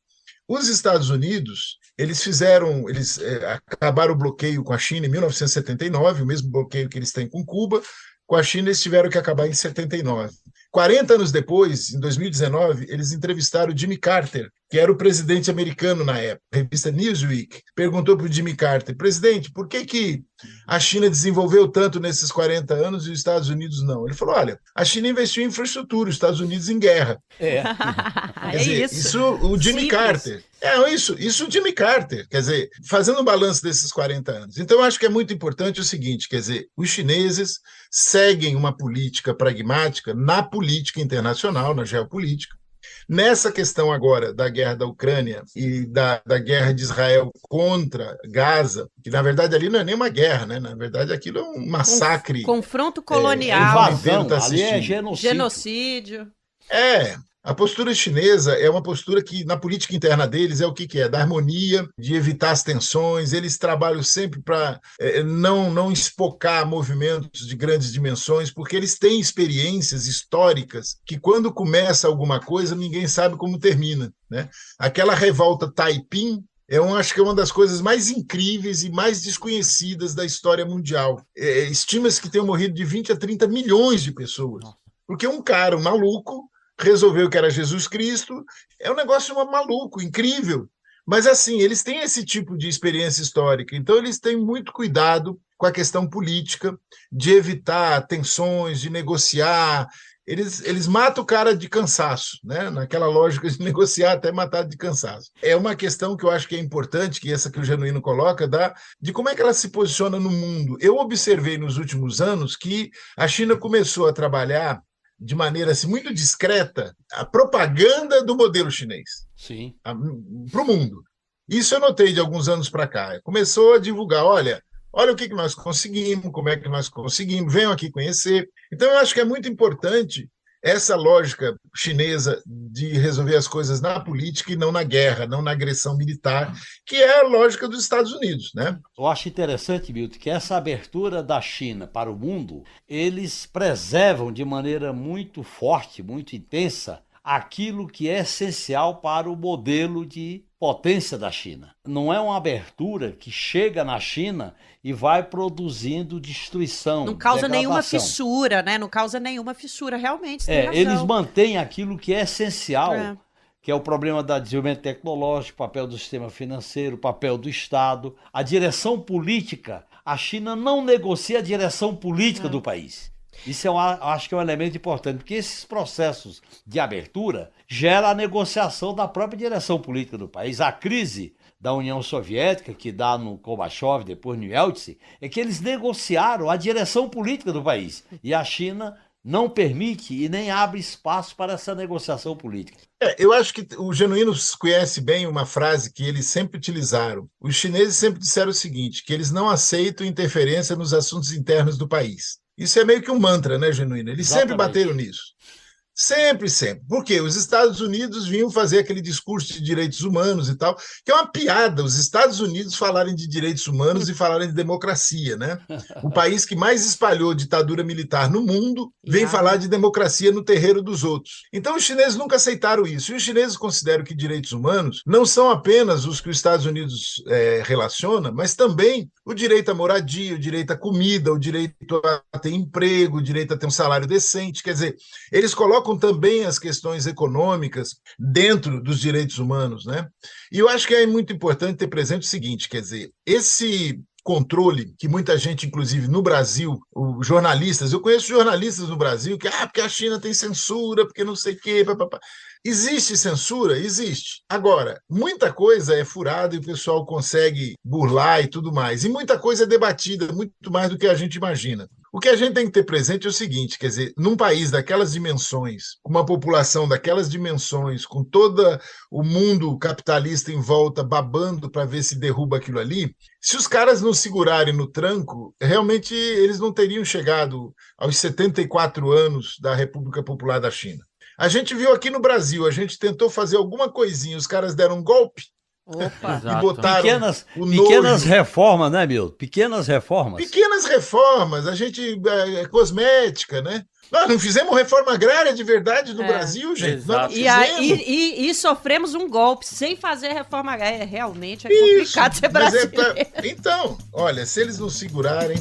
os Estados Unidos, eles acabaram o bloqueio com a China em 1979, o mesmo bloqueio que eles têm com Cuba. Com a China, eles tiveram que acabar em 79. 40 anos depois, em 2019, eles entrevistaram o Jimmy Carter, que era o presidente americano na época. A revista Newsweek perguntou para o Jimmy Carter: presidente, por que a China desenvolveu tanto nesses 40 anos e os Estados Unidos não? Ele falou: olha, a China investiu em infraestrutura, os Estados Unidos em guerra. Quer dizer, isso o Jimmy Simples. Carter. Isso o Jimmy Carter, quer dizer, fazendo um balanço desses 40 anos. Então, eu acho que é muito importante o seguinte, quer dizer, os chineses seguem uma política pragmática na política internacional, na geopolítica. Nessa questão agora da guerra da Ucrânia e da guerra de Israel contra Gaza, que na verdade ali não é nem uma guerra, né? Na verdade aquilo é um massacre. Confronto colonial. Invasão, ali é Genocídio. A postura chinesa é uma postura que, na política interna deles, é o que é? Da harmonia, de evitar as tensões. Eles trabalham sempre para não espocar movimentos de grandes dimensões, porque eles têm experiências históricas que, quando começa alguma coisa, ninguém sabe como termina, né? Aquela revolta Taiping, acho que é uma das coisas mais incríveis e mais desconhecidas da história mundial. Estima-se que tenham morrido de 20 a 30 milhões de pessoas, porque um cara, um maluco, resolveu que era Jesus Cristo. É um negócio maluco, incrível. Mas, assim, eles têm esse tipo de experiência histórica. Então, eles têm muito cuidado com a questão política, de evitar tensões, de negociar. Eles matam o cara de cansaço, né? Naquela lógica de negociar até matar de cansaço. É uma questão que eu acho que é importante, que essa que o Genuíno coloca, de como é que ela se posiciona no mundo. Eu observei nos últimos anos que a China começou a trabalhar de maneira assim, muito discreta, a propaganda do modelo chinês para o mundo. Isso eu notei de alguns anos para cá. Começou a divulgar, olha o que nós conseguimos, como é que nós conseguimos, venham aqui conhecer. Então, eu acho que é muito importante essa lógica chinesa de resolver as coisas na política e não na guerra, não na agressão militar, que é a lógica dos Estados Unidos, né? Eu acho interessante, Milton, que essa abertura da China para o mundo, eles preservam de maneira muito forte, muito intensa, aquilo que é essencial para o modelo de potência da China. Não é uma abertura que chega na China e vai produzindo destruição, não causa degradação. Nenhuma fissura, né? Não causa nenhuma fissura, realmente. Tem razão. Eles mantêm aquilo que é essencial, que é o problema do desenvolvimento tecnológico, o papel do sistema financeiro, o papel do Estado, a direção política. A China não negocia a direção política do país. Isso acho que é um elemento importante, porque esses processos de abertura geram a negociação da própria direção política do país. A crise da União Soviética, que dá no Gorbachev, depois no Yeltsin, é que eles negociaram a direção política do país. E a China não permite e nem abre espaço para essa negociação política. Eu acho que o Genuíno conhece bem uma frase que eles sempre utilizaram. Os chineses sempre disseram o seguinte, que eles não aceitam interferência nos assuntos internos do país. Isso é meio que um mantra, né, Genuíno? Eles sempre bateram nisso. Sempre, sempre. Porque os Estados Unidos vinham fazer aquele discurso de direitos humanos e tal, que é uma piada, os Estados Unidos falarem de direitos humanos e falarem de democracia, né? O país que mais espalhou ditadura militar no mundo vem falar de democracia no terreiro dos outros. Então os chineses nunca aceitaram isso. E os chineses consideram que direitos humanos não são apenas os que os Estados Unidos relaciona, mas também o direito à moradia, o direito à comida, o direito a ter emprego, o direito a ter um salário decente. Quer dizer, eles colocam também as questões econômicas dentro dos direitos humanos, né? E eu acho que é muito importante ter presente o seguinte, quer dizer, esse controle que muita gente, inclusive no Brasil, os jornalistas, eu conheço jornalistas no Brasil que, porque a China tem censura, porque não sei o quê, papapá. Existe censura? Existe. Agora, muita coisa é furada e o pessoal consegue burlar e tudo mais. E muita coisa é debatida, muito mais do que a gente imagina. O que a gente tem que ter presente é o seguinte, quer dizer, num país daquelas dimensões, com uma população daquelas dimensões, com todo o mundo capitalista em volta babando para ver se derruba aquilo ali, se os caras não segurarem no tranco, realmente eles não teriam chegado aos 74 anos da República Popular da China. A gente viu aqui no Brasil, a gente tentou fazer alguma coisinha, os caras deram um golpe. Opa. E botaram pequenas reformas, né, Milton? Pequenas reformas. Pequenas reformas, a gente cosmética, né? Nós não fizemos reforma agrária de verdade no Brasil, gente. Nós não fizemos. E sofremos um golpe sem fazer reforma agrária. Realmente é complicado ser brasileiro. Então, olha, se eles não segurarem...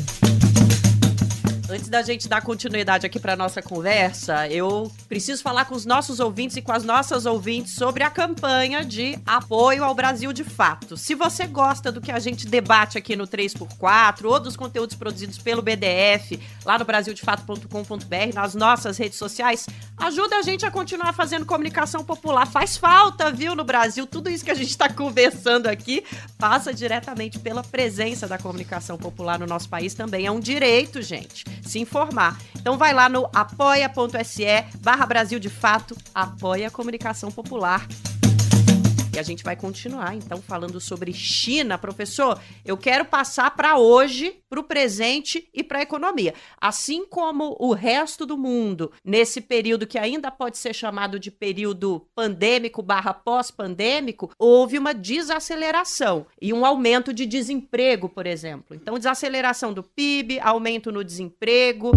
Antes da gente dar continuidade aqui para nossa conversa, eu preciso falar com os nossos ouvintes e com as nossas ouvintes sobre a campanha de apoio ao Brasil de Fato. Se você gosta do que a gente debate aqui no 3x4 ou dos conteúdos produzidos pelo BDF, lá no brasildefato.com.br, nas nossas redes sociais, ajuda a gente a continuar fazendo comunicação popular. Faz falta, viu, no Brasil. Tudo isso que a gente está conversando aqui passa diretamente pela presença da comunicação popular no nosso país também. É um direito, gente, se informar. Então vai lá no apoia.se/Brasil de Fato, apoia a comunicação popular. E a gente vai continuar, então, falando sobre China. Professor, eu quero passar para hoje, para o presente e para a economia. Assim como o resto do mundo, nesse período que ainda pode ser chamado de período pandêmico/pós-pandêmico, houve uma desaceleração e um aumento de desemprego, por exemplo. Então, desaceleração do PIB, aumento no desemprego.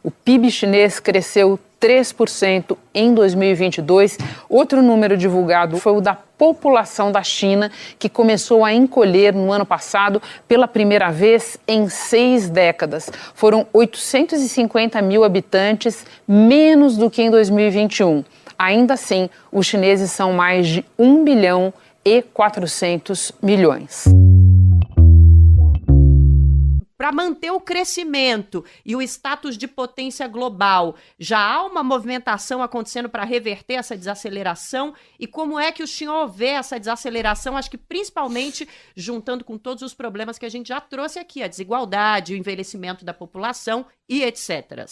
O PIB chinês cresceu 3% em 2022. Outro número divulgado foi o da população da China, que começou a encolher no ano passado pela primeira vez em 6 décadas. Foram 850 mil habitantes, menos do que em 2021. Ainda assim, os chineses são mais de 1 bilhão e 400 milhões. Para manter o crescimento e o status de potência global, já há uma movimentação acontecendo para reverter essa desaceleração? E como é que o senhor vê essa desaceleração, acho que principalmente juntando com todos os problemas que a gente já trouxe aqui, a desigualdade, o envelhecimento da população e etc.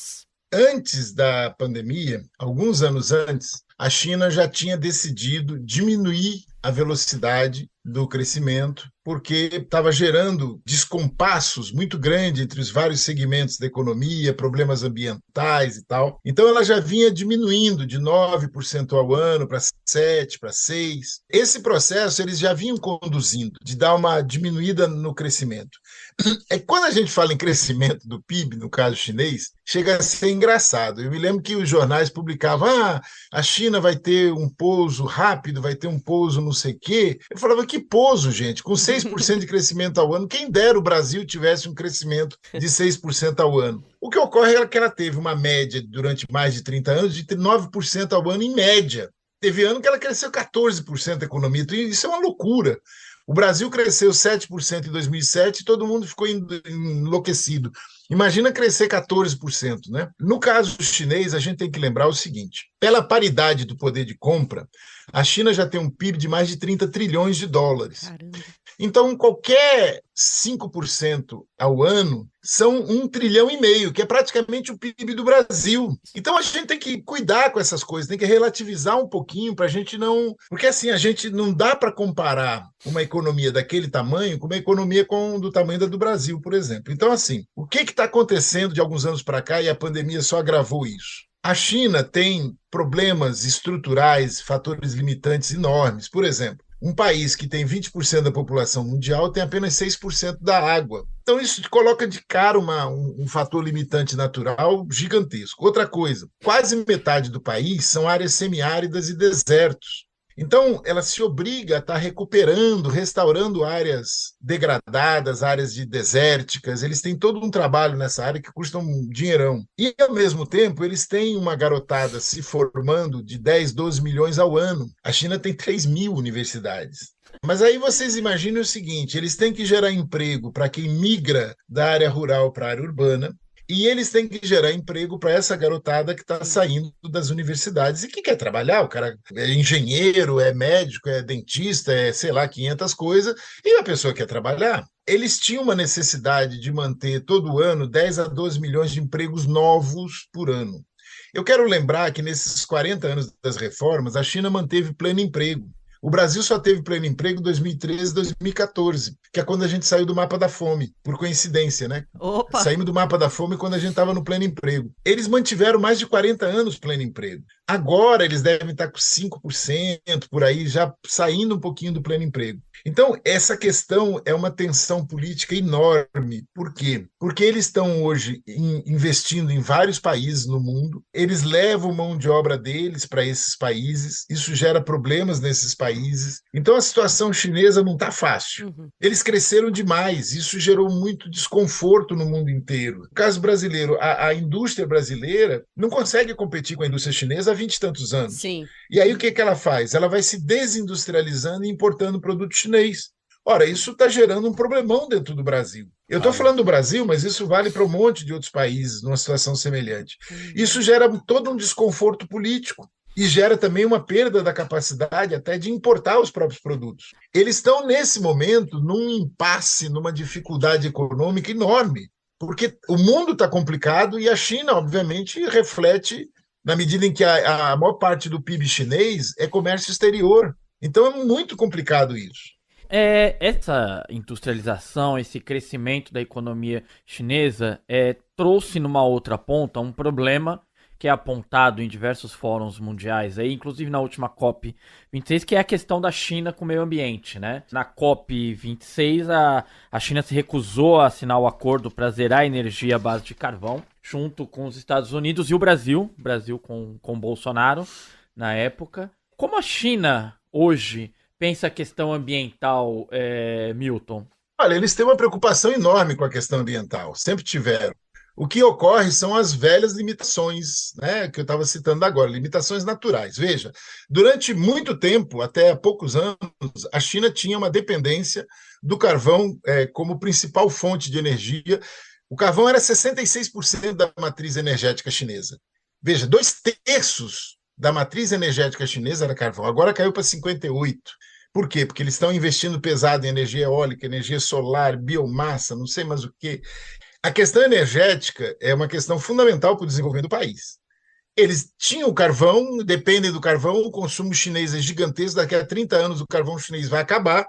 Antes da pandemia, alguns anos antes, a China já tinha decidido diminuir a velocidade do crescimento, porque estava gerando descompassos muito grandes entre os vários segmentos da economia, problemas ambientais e tal. Então, ela já vinha diminuindo de 9% ao ano para 7%, para 6%. Esse processo eles já vinham conduzindo, de dar uma diminuída no crescimento. Quando a gente fala em crescimento do PIB, no caso chinês, chega a ser engraçado. Eu me lembro que os jornais publicavam, a China vai ter um pouso rápido, vai ter um pouso não sei o quê. Eu falava, que pouso, gente? Com 6% de crescimento ao ano, quem dera o Brasil tivesse um crescimento de 6% ao ano. O que ocorre é que ela teve uma média durante mais de 30 anos de 9% ao ano em média. Teve ano que ela cresceu 14% a economia, então isso é uma loucura. O Brasil cresceu 7% em 2007 e todo mundo ficou enlouquecido. Imagina crescer 14%, né? No caso chinês, a gente tem que lembrar o seguinte: pela paridade do poder de compra, a China já tem um PIB de mais de 30 trilhões de dólares. Caramba. Então, qualquer 5% ao ano são 1,5 trilhão, que é praticamente o PIB do Brasil. Então, a gente tem que cuidar com essas coisas, tem que relativizar um pouquinho para a gente não... Porque, assim, a gente não dá para comparar uma economia daquele tamanho com uma economia do tamanho da do Brasil, por exemplo. Então, assim, o que está acontecendo de alguns anos para cá, e a pandemia só agravou isso? A China tem problemas estruturais, fatores limitantes enormes. Por exemplo, um país que tem 20% da população mundial tem apenas 6% da água. Então, isso coloca de cara um fator limitante natural gigantesco. Outra coisa, quase metade do país são áreas semiáridas e desertos. Então, ela se obriga a estar recuperando, restaurando áreas degradadas, áreas desérticas. Eles têm todo um trabalho nessa área que custa um dinheirão. E, ao mesmo tempo, eles têm uma garotada se formando de 10, 12 milhões ao ano. A China tem 3 mil universidades. Mas aí vocês imaginem o seguinte: eles têm que gerar emprego para quem migra da área rural para a área urbana, e eles têm que gerar emprego para essa garotada que está saindo das universidades e que quer trabalhar. O cara é engenheiro, é médico, é dentista, é, sei lá, 500 coisas, e a pessoa quer trabalhar. Eles tinham uma necessidade de manter todo ano 10 a 12 milhões de empregos novos por ano. Eu quero lembrar que nesses 40 anos das reformas, a China manteve pleno emprego. O Brasil só teve pleno emprego em 2013 e 2014, que é quando a gente saiu do mapa da fome, por coincidência, né? Opa! Saímos do mapa da fome quando a gente estava no pleno emprego. Eles mantiveram mais de 40 anos pleno emprego. Agora eles devem estar com 5% por aí, já saindo um pouquinho do pleno emprego. Então, essa questão é uma tensão política enorme. Por quê? Porque eles estão hoje investindo em vários países no mundo, eles levam mão de obra deles para esses países, isso gera problemas nesses países. Então, a situação chinesa não está fácil. Eles cresceram demais, isso gerou muito desconforto no mundo inteiro. No caso brasileiro, a indústria brasileira não consegue competir com a indústria chinesa há 20 e tantos anos. Sim. E aí o que ela faz? Ela vai se desindustrializando e importando produto chinês. Ora, isso está gerando um problemão dentro do Brasil. Eu estou falando do Brasil, mas isso vale para um monte de outros países numa situação semelhante. Isso gera todo um desconforto político e gera também uma perda da capacidade até de importar os próprios produtos. Eles estão, nesse momento, num impasse, numa dificuldade econômica enorme, porque o mundo está complicado e a China, obviamente, reflete na medida em que a maior parte do PIB chinês é comércio exterior. Então é muito complicado isso. Essa industrialização, esse crescimento da economia chinesa trouxe numa outra ponta um problema que é apontado em diversos fóruns mundiais, aí, inclusive na última COP26, que é a questão da China com o meio ambiente, né? Na COP26, a China se recusou a assinar o acordo para zerar a energia à base de carvão, junto com os Estados Unidos e o Brasil com Bolsonaro na época. Como a China hoje pensa a questão ambiental, Milton? Olha, eles têm uma preocupação enorme com a questão ambiental, sempre tiveram. O que ocorre são as velhas limitações, né, que eu estava citando agora, limitações naturais. Veja, durante muito tempo, até há poucos anos, a China tinha uma dependência do carvão como principal fonte de energia. O carvão era 66% da matriz energética chinesa. Veja, 2/3 da matriz energética chinesa era carvão, agora caiu para 58%. Por quê? Porque eles estão investindo pesado em energia eólica, energia solar, biomassa, não sei mais o quê. A questão energética é uma questão fundamental para o desenvolvimento do país. Eles tinham o carvão, dependem do carvão, o consumo chinês é gigantesco, daqui a 30 anos o carvão chinês vai acabar.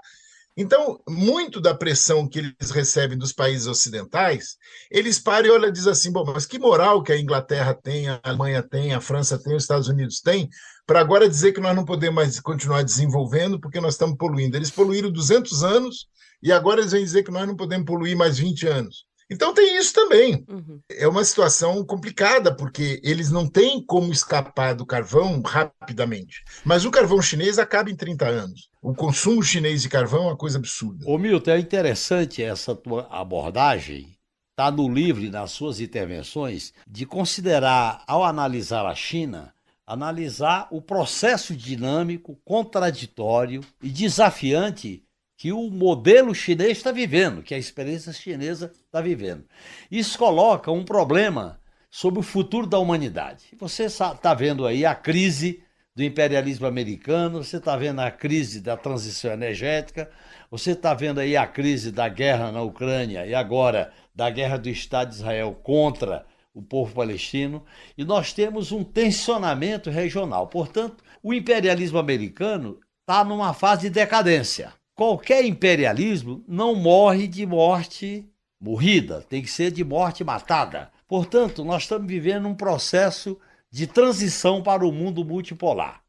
Então, muito da pressão que eles recebem dos países ocidentais, eles param e olham e dizem assim, bom, mas que moral que a Inglaterra tem, a Alemanha tem, a França tem, os Estados Unidos tem, para agora dizer que nós não podemos mais continuar desenvolvendo porque nós estamos poluindo. Eles poluíram 200 anos e agora eles vêm dizer que nós não podemos poluir mais 20 anos. Então tem isso também. É uma situação complicada, porque eles não têm como escapar do carvão rapidamente. Mas o carvão chinês acaba em 30 anos. O consumo chinês de carvão é uma coisa absurda. Ô Milton, é interessante essa tua abordagem, está no livro e nas suas intervenções, de considerar, ao analisar a China, analisar o processo dinâmico, contraditório e desafiante que o modelo chinês está vivendo, que a experiência chinesa está vivendo. Isso coloca um problema sobre o futuro da humanidade. Você está vendo aí a crise do imperialismo americano, você está vendo a crise da transição energética, você está vendo aí a crise da guerra na Ucrânia e agora da guerra do Estado de Israel contra o povo palestino, e nós temos um tensionamento regional. Portanto, o imperialismo americano está numa fase de decadência. Qualquer imperialismo não morre de morte morrida, tem que ser de morte matada. Portanto, nós estamos vivendo um processo de transição para o mundo multipolar.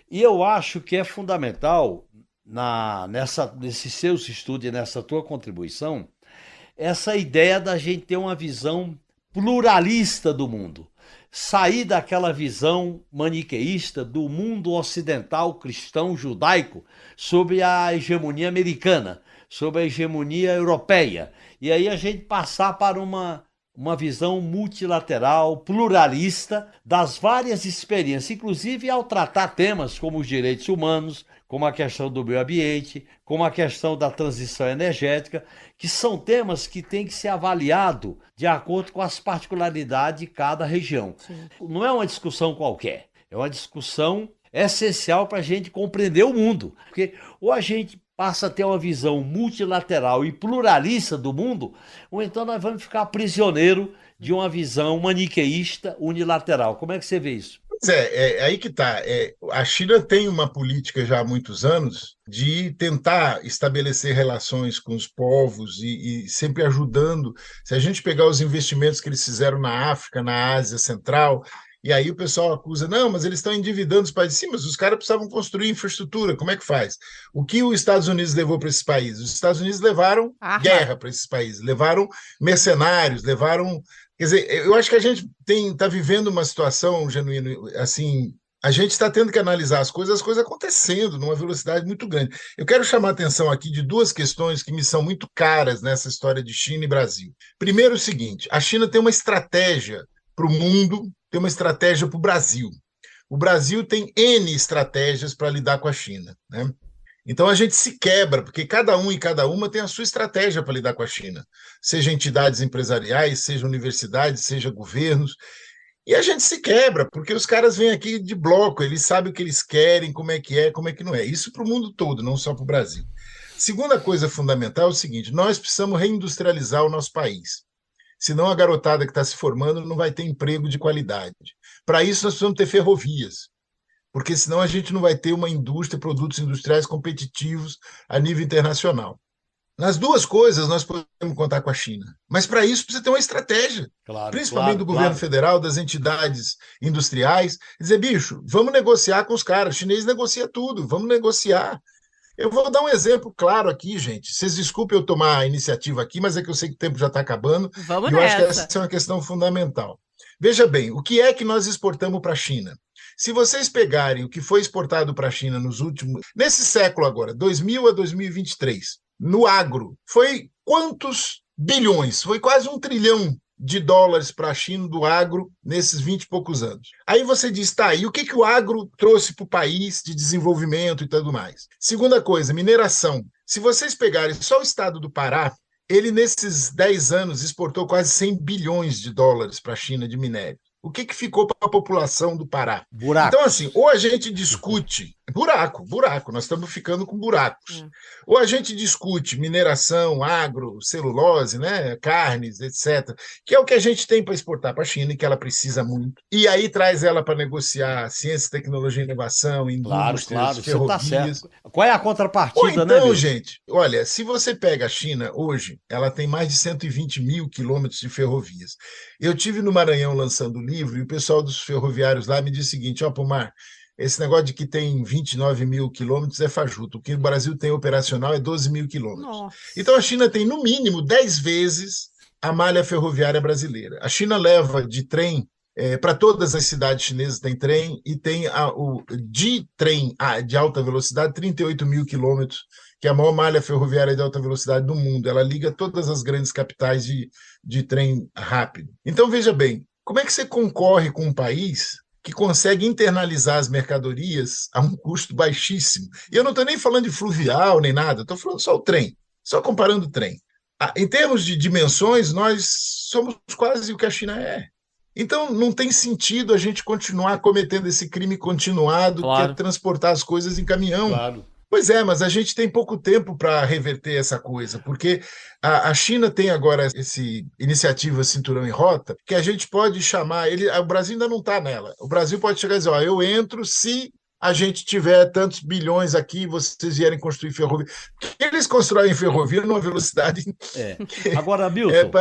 E eu acho que é fundamental, nesses seus estudos e nessa tua contribuição, essa ideia da gente ter uma visão pluralista do mundo. sair daquela visão maniqueísta do mundo ocidental cristão judaico sobre a hegemonia americana, sobre a hegemonia europeia. E aí a gente passar para uma visão multilateral, pluralista, das várias experiências, inclusive ao tratar temas como os direitos humanos, como a questão do meio ambiente, como a questão da transição energética, que são temas que têm que ser avaliados de acordo com as particularidades de cada região. Sim. Não é uma discussão qualquer, é uma discussão essencial para a gente compreender o mundo, porque ou a gente passa a ter uma visão multilateral e pluralista do mundo, ou então nós vamos ficar prisioneiro de uma visão maniqueísta unilateral. Como é que você vê isso? Pois é aí que está. A China tem uma política já há muitos anos de tentar estabelecer relações com os povos e sempre ajudando. Se a gente pegar os investimentos que eles fizeram na África, na Ásia Central, e aí o pessoal acusa, não, mas eles estão endividando os países. Sim, mas os caras precisavam construir infraestrutura, como é que faz? O que os Estados Unidos levou para esses países? Os Estados Unidos levaram guerra para esses países, levaram mercenários, levaram... Quer dizer, eu acho que a gente está vivendo uma situação, Genuíno, assim, a gente está tendo que analisar as coisas acontecendo numa velocidade muito grande. Eu quero chamar a atenção aqui de duas questões que me são muito caras nessa história de China e Brasil. Primeiro, o seguinte, a China tem uma estratégia para o mundo, tem uma estratégia para o Brasil. O Brasil tem N estratégias para lidar com a China, né? Então a gente se quebra, porque cada um e cada uma tem a sua estratégia para lidar com a China, seja entidades empresariais, seja universidades, seja governos, e a gente se quebra, porque os caras vêm aqui de bloco, eles sabem o que eles querem, como é que não é. Isso para o mundo todo, não só para o Brasil. Segunda coisa fundamental é o seguinte, nós precisamos reindustrializar o nosso país. Senão a garotada que está se formando não vai ter emprego de qualidade. Para isso, nós precisamos ter ferrovias, porque senão a gente não vai ter uma indústria, produtos industriais competitivos a nível internacional. Nas duas coisas, nós podemos contar com a China, mas para isso precisa ter uma estratégia, principalmente do governo federal, das entidades industriais, dizer, bicho, vamos negociar com os caras, o chinês negocia tudo, vamos negociar. Eu vou dar um exemplo claro aqui, gente. Vocês desculpem eu tomar a iniciativa aqui, mas é que eu sei que o tempo já está acabando. Vamos e eu nessa. acho que essa é uma questão fundamental. Veja bem, o que é que nós exportamos para a China? Se vocês pegarem o que foi exportado para a China nesse século agora, 2000 a 2023, no agro, foi quantos bilhões? Foi quase $1 trilhão para a China do agro nesses 20 e poucos anos. Aí você diz, tá, e o que o agro trouxe para o país de desenvolvimento e tudo mais? Segunda coisa, mineração. Se vocês pegarem só o estado do Pará, ele nesses 10 anos exportou quase $100 bilhões para a China de minério. O que ficou para a população do Pará? Buraco. Então, assim, ou a gente discute... Buraco, nós estamos ficando com buracos. Ou a gente discute mineração, agro, celulose, né, carnes, etc., que é o que a gente tem para exportar para a China e que ela precisa muito. E aí traz ela para negociar ciência, tecnologia, inovação, indústrias, ferrovias. Você tá certo. Qual é a contrapartida, ou então, né, gente, olha, se você pega a China hoje, ela tem mais de 120 mil quilômetros de ferrovias. Eu tive no Maranhão lançando o livro e o pessoal dos ferroviários lá me disse o seguinte, Pomar, esse negócio de que tem 29 mil quilômetros é fajuto. O que o Brasil tem operacional é 12 mil quilômetros. Nossa. Então a China tem, no mínimo, 10 vezes a malha ferroviária brasileira. A China leva de trem, para todas as cidades chinesas tem trem, e tem de trem de alta velocidade 38 mil quilômetros, que é a maior malha ferroviária de alta velocidade do mundo. Ela liga todas as grandes capitais de trem rápido. Então, veja bem, como é que você concorre com um país que consegue internalizar as mercadorias a um custo baixíssimo? E eu não estou nem falando de fluvial nem nada, estou falando só o trem, só comparando o trem. Em termos de dimensões, nós somos quase o que a China é. Então, não tem sentido a gente continuar cometendo esse crime continuado, que é transportar as coisas em caminhão. Claro. Pois é, mas a gente tem pouco tempo para reverter essa coisa, porque a China tem agora essa iniciativa Cinturão em Rota, que a gente pode chamar, o Brasil ainda não está nela, o Brasil pode chegar e dizer, eu entro se a gente tiver tantos bilhões aqui, vocês vierem construir ferrovia. Porque eles constroem ferrovia numa velocidade... Agora, Milton,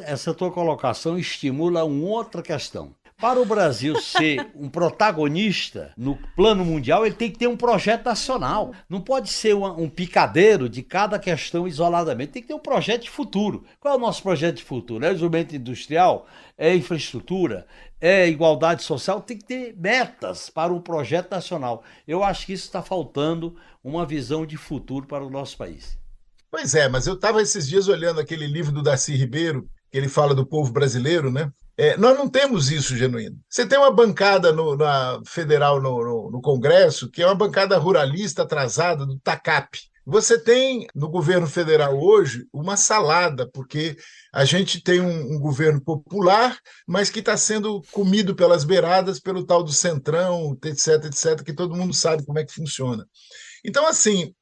essa tua colocação estimula uma outra questão. Para o Brasil ser um protagonista no plano mundial, ele tem que ter um projeto nacional. Não pode ser um picadeiro de cada questão isoladamente. Tem que ter um projeto de futuro. Qual é o nosso projeto de futuro? É desenvolvimento industrial? É infraestrutura? É igualdade social? Tem que ter metas para um projeto nacional. Eu acho que isso está faltando uma visão de futuro para o nosso país. Pois é, mas eu estava esses dias olhando aquele livro do Darcy Ribeiro, que ele fala do povo brasileiro, né? Nós não temos isso, Genuíno. Você tem uma bancada na federal no Congresso, que é uma bancada ruralista atrasada do TACAP. Você tem no governo federal hoje uma salada, porque a gente tem um governo popular, mas que está sendo comido pelas beiradas pelo tal do Centrão, etc., etc., que todo mundo sabe como é que funciona. Então, assim,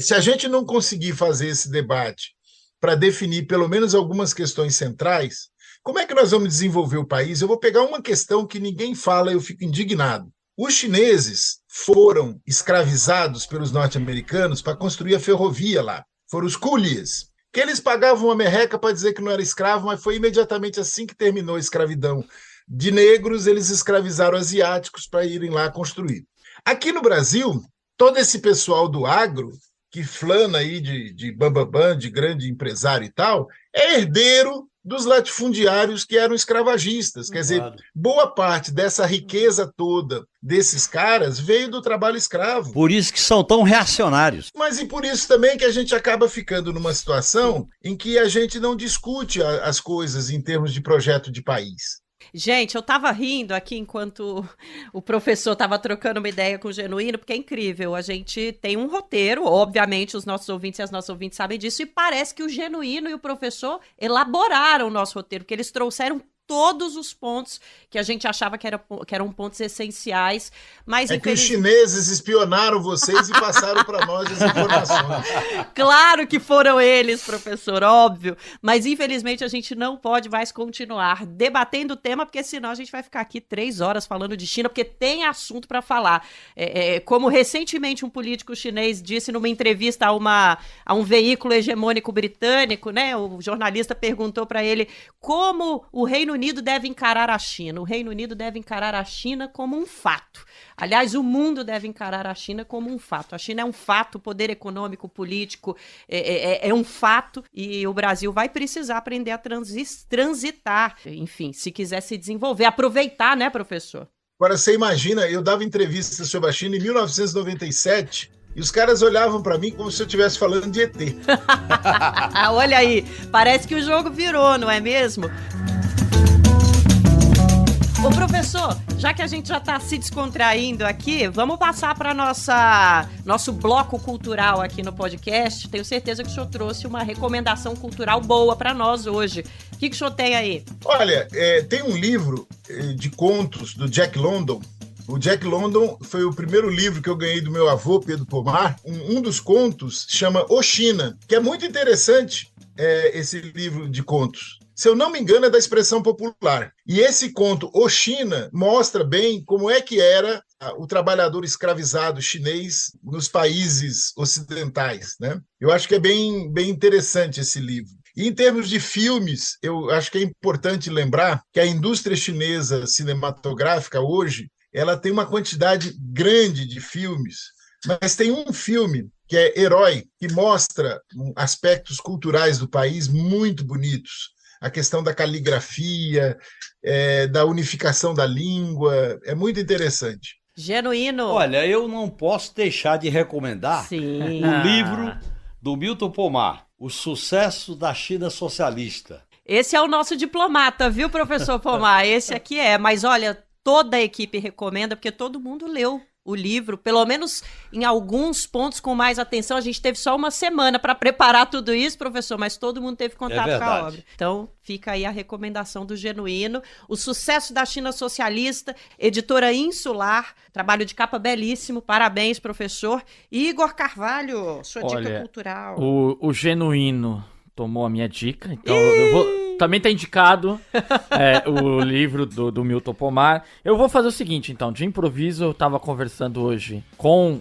se a gente não conseguir fazer esse debate para definir pelo menos algumas questões centrais, como é que nós vamos desenvolver o país? Eu vou pegar uma questão que ninguém fala e eu fico indignado. Os chineses foram escravizados pelos norte-americanos para construir a ferrovia lá. Foram os coolies, que eles pagavam uma merreca para dizer que não era escravo, mas foi imediatamente assim que terminou a escravidão de negros, eles escravizaram asiáticos para irem lá construir. Aqui no Brasil, todo esse pessoal do agro, que flana aí de bambambam, de grande empresário e tal, é herdeiro dos latifundiários que eram escravagistas. Quer dizer, boa parte dessa riqueza toda desses caras veio do trabalho escravo. Por isso que são tão reacionários. Mas e por isso também que a gente acaba ficando numa situação em que a gente não discute as coisas em termos de projeto de país. Gente, eu tava rindo aqui enquanto o professor tava trocando uma ideia com o Genuíno, porque é incrível, a gente tem um roteiro, obviamente os nossos ouvintes e as nossas ouvintes sabem disso, e parece que o Genuíno e o professor elaboraram o nosso roteiro, porque eles trouxeram todos os pontos que a gente achava que eram pontos essenciais, mas que os chineses espionaram vocês e passaram para nós as informações. Claro que foram eles, professor, óbvio, mas infelizmente a gente não pode mais continuar debatendo o tema, porque senão a gente vai ficar aqui 3 horas falando de China, porque tem assunto para falar. Como recentemente um político chinês disse numa entrevista a um veículo hegemônico britânico, né? O jornalista perguntou para ele como o Reino Unido deve encarar a China. O Reino Unido deve encarar a China como um fato. Aliás, o mundo deve encarar a China como um fato. A China é um fato, o poder econômico, político é um fato, e o Brasil vai precisar aprender a transitar, enfim, se quiser se desenvolver, aproveitar, né, professor? Agora, você imagina, eu dava entrevista sobre a China em 1997, e os caras olhavam para mim como se eu estivesse falando de ET. Olha aí, parece que o jogo virou, não é mesmo? Ô, professor, já que a gente já está se descontraindo aqui, vamos passar para nosso bloco cultural aqui no podcast. Tenho certeza que o senhor trouxe uma recomendação cultural boa para nós hoje. O que o senhor tem aí? Olha, tem um livro de contos do Jack London. O Jack London foi o primeiro livro que eu ganhei do meu avô, Pedro Pomar. Um dos contos chama O China, que é muito interessante, esse livro de contos. Se eu não me engano, é da expressão popular. E esse conto, O China, mostra bem como é que era o trabalhador escravizado chinês nos países ocidentais, né? Eu acho que é bem interessante esse livro. E em termos de filmes, eu acho que é importante lembrar que a indústria chinesa cinematográfica hoje, ela tem uma quantidade grande de filmes, mas tem um filme que é Herói, que mostra aspectos culturais do país muito bonitos. A questão da caligrafia, da unificação da língua, é muito interessante. Genuíno. Olha, eu não posso deixar de recomendar o livro do Milton Pomar, O Sucesso da China Socialista. Esse é o nosso diplomata, viu, professor Pomar? Esse aqui mas olha, toda a equipe recomenda, porque todo mundo leu o livro, pelo menos em alguns pontos com mais atenção. A gente teve só uma semana para preparar tudo isso, professor, mas todo mundo teve contato com a obra. Então, fica aí a recomendação do Genuíno. O Sucesso da China Socialista, editora Insular, trabalho de capa belíssimo. Parabéns, professor. Igor Carvalho, sua dica cultural. O Genuíno tomou a minha dica, então eu vou... Também tá indicado o livro do Milton Pomar. Eu vou fazer o seguinte, então, de improviso, eu tava conversando hoje com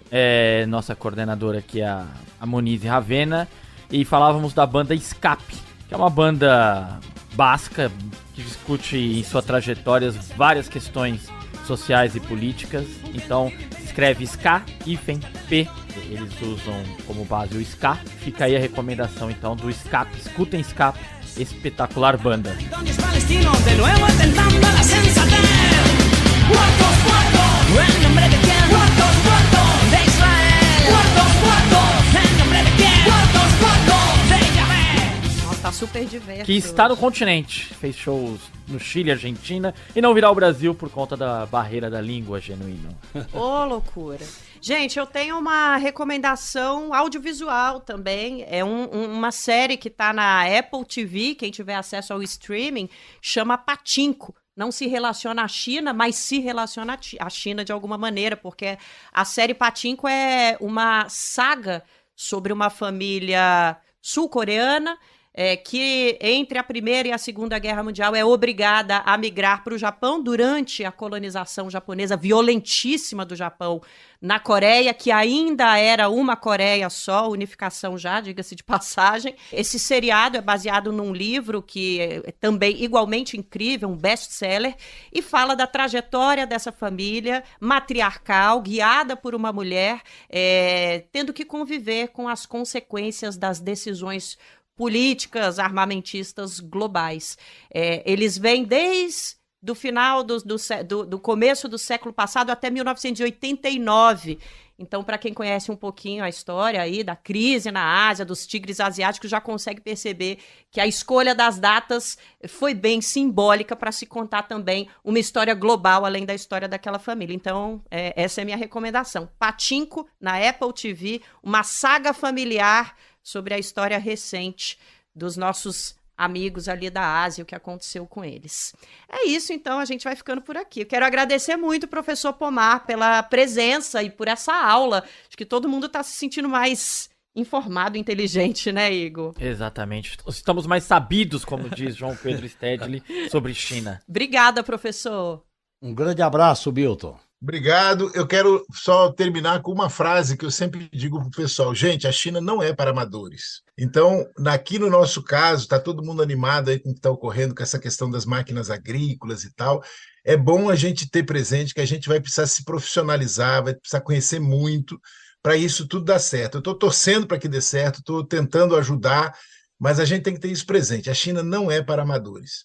nossa coordenadora aqui, a Monize Ravena, e falávamos da banda Escape, que é uma banda basca, que discute em sua trajetória várias questões sociais e políticas. Então, escreve ska-p. Eles usam como base o ska. Fica aí a recomendação, então, do Escape. Escutem Escape, espetacular banda. Tá super diverso. Que está no continente. Fez shows no Chile, Argentina e não virá ao Brasil por conta da barreira da língua, Genuíno. Ô, loucura. Gente, eu tenho uma recomendação audiovisual também. É uma série que tá na Apple TV, quem tiver acesso ao streaming, chama Pachinko. Não se relaciona à China, mas se relaciona à China de alguma maneira, porque a série Pachinko é uma saga sobre uma família sul-coreana que entre a Primeira e a Segunda Guerra Mundial é obrigada a migrar para o Japão durante a colonização japonesa violentíssima do Japão na Coreia, que ainda era uma Coreia só, unificação já, diga-se de passagem. Esse seriado é baseado num livro que é também igualmente incrível, um best-seller, e fala da trajetória dessa família matriarcal, guiada por uma mulher, tendo que conviver com as consequências das decisões políticas armamentistas globais. Eles vêm desde o final do começo do século passado até 1989. Então, para quem conhece um pouquinho a história aí da crise na Ásia, dos tigres asiáticos, já consegue perceber que a escolha das datas foi bem simbólica para se contar também uma história global, além da história daquela família. Então, essa é a minha recomendação. Pachinko, na Apple TV, uma saga familiar sobre a história recente dos nossos amigos ali da Ásia, o que aconteceu com eles. É isso, então, a gente vai ficando por aqui. Eu quero agradecer muito o professor Pomar pela presença e por essa aula. Acho que todo mundo está se sentindo mais informado, inteligente, né, Igor? Exatamente. Estamos mais sabidos, como diz João Pedro Stedley, sobre China. Obrigada, professor. Um grande abraço, Milton. Obrigado. Eu quero só terminar com uma frase que eu sempre digo para o pessoal. Gente, a China não é para amadores. Então, aqui no nosso caso, está todo mundo animado aí com o que está ocorrendo com essa questão das máquinas agrícolas e tal. É bom a gente ter presente que a gente vai precisar se profissionalizar, vai precisar conhecer muito para isso tudo dar certo. Eu estou torcendo para que dê certo, estou tentando ajudar, mas a gente tem que ter isso presente. A China não é para amadores.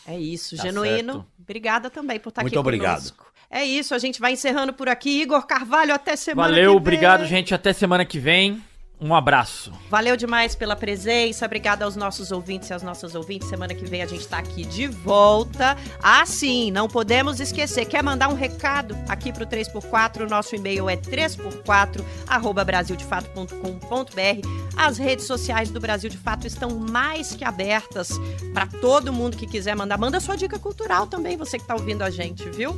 É isso, Tá Genuíno. certo. Obrigada também por estar Muito aqui obrigado. conosco. É isso, a gente vai encerrando por aqui. Igor Carvalho, até semana que Valeu, vem. obrigado, gente. Até semana que vem. Um abraço. Valeu demais pela presença, obrigada aos nossos ouvintes e às nossas ouvintes. Semana que vem a gente tá aqui de volta. Ah, sim, não podemos esquecer. Quer mandar um recado aqui pro 3x4? O nosso e-mail é 3x4@brasildefato.com.br. As redes sociais do Brasil de Fato estão mais que abertas para todo mundo que quiser mandar. Manda sua dica cultural também, você que tá ouvindo a gente, viu?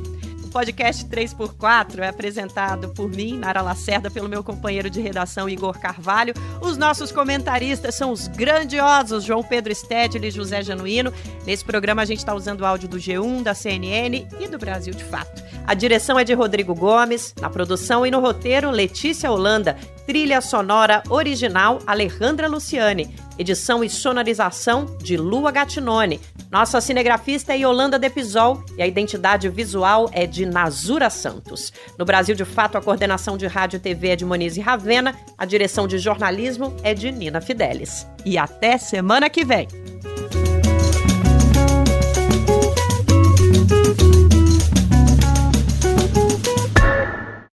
O podcast 3x4 é apresentado por mim, Nara Lacerda, pelo meu companheiro de redação, Igor Carvalho. Os nossos comentaristas são os grandiosos João Pedro Stedley e José Genuíno. Nesse programa a gente está usando o áudio do G1, da CNN e do Brasil de Fato. A direção é de Rodrigo Gomes, na produção e no roteiro, Letícia Holanda. Trilha sonora original, Alejandra Luciani. Edição e sonorização de Lua Gattinone. Nossa cinegrafista é Yolanda Depisol e a identidade visual é de Nazura Santos. No Brasil de Fato, a coordenação de rádio e TV é de Monize Ravena, a direção de jornalismo é de Nina Fidelis. E até semana que vem!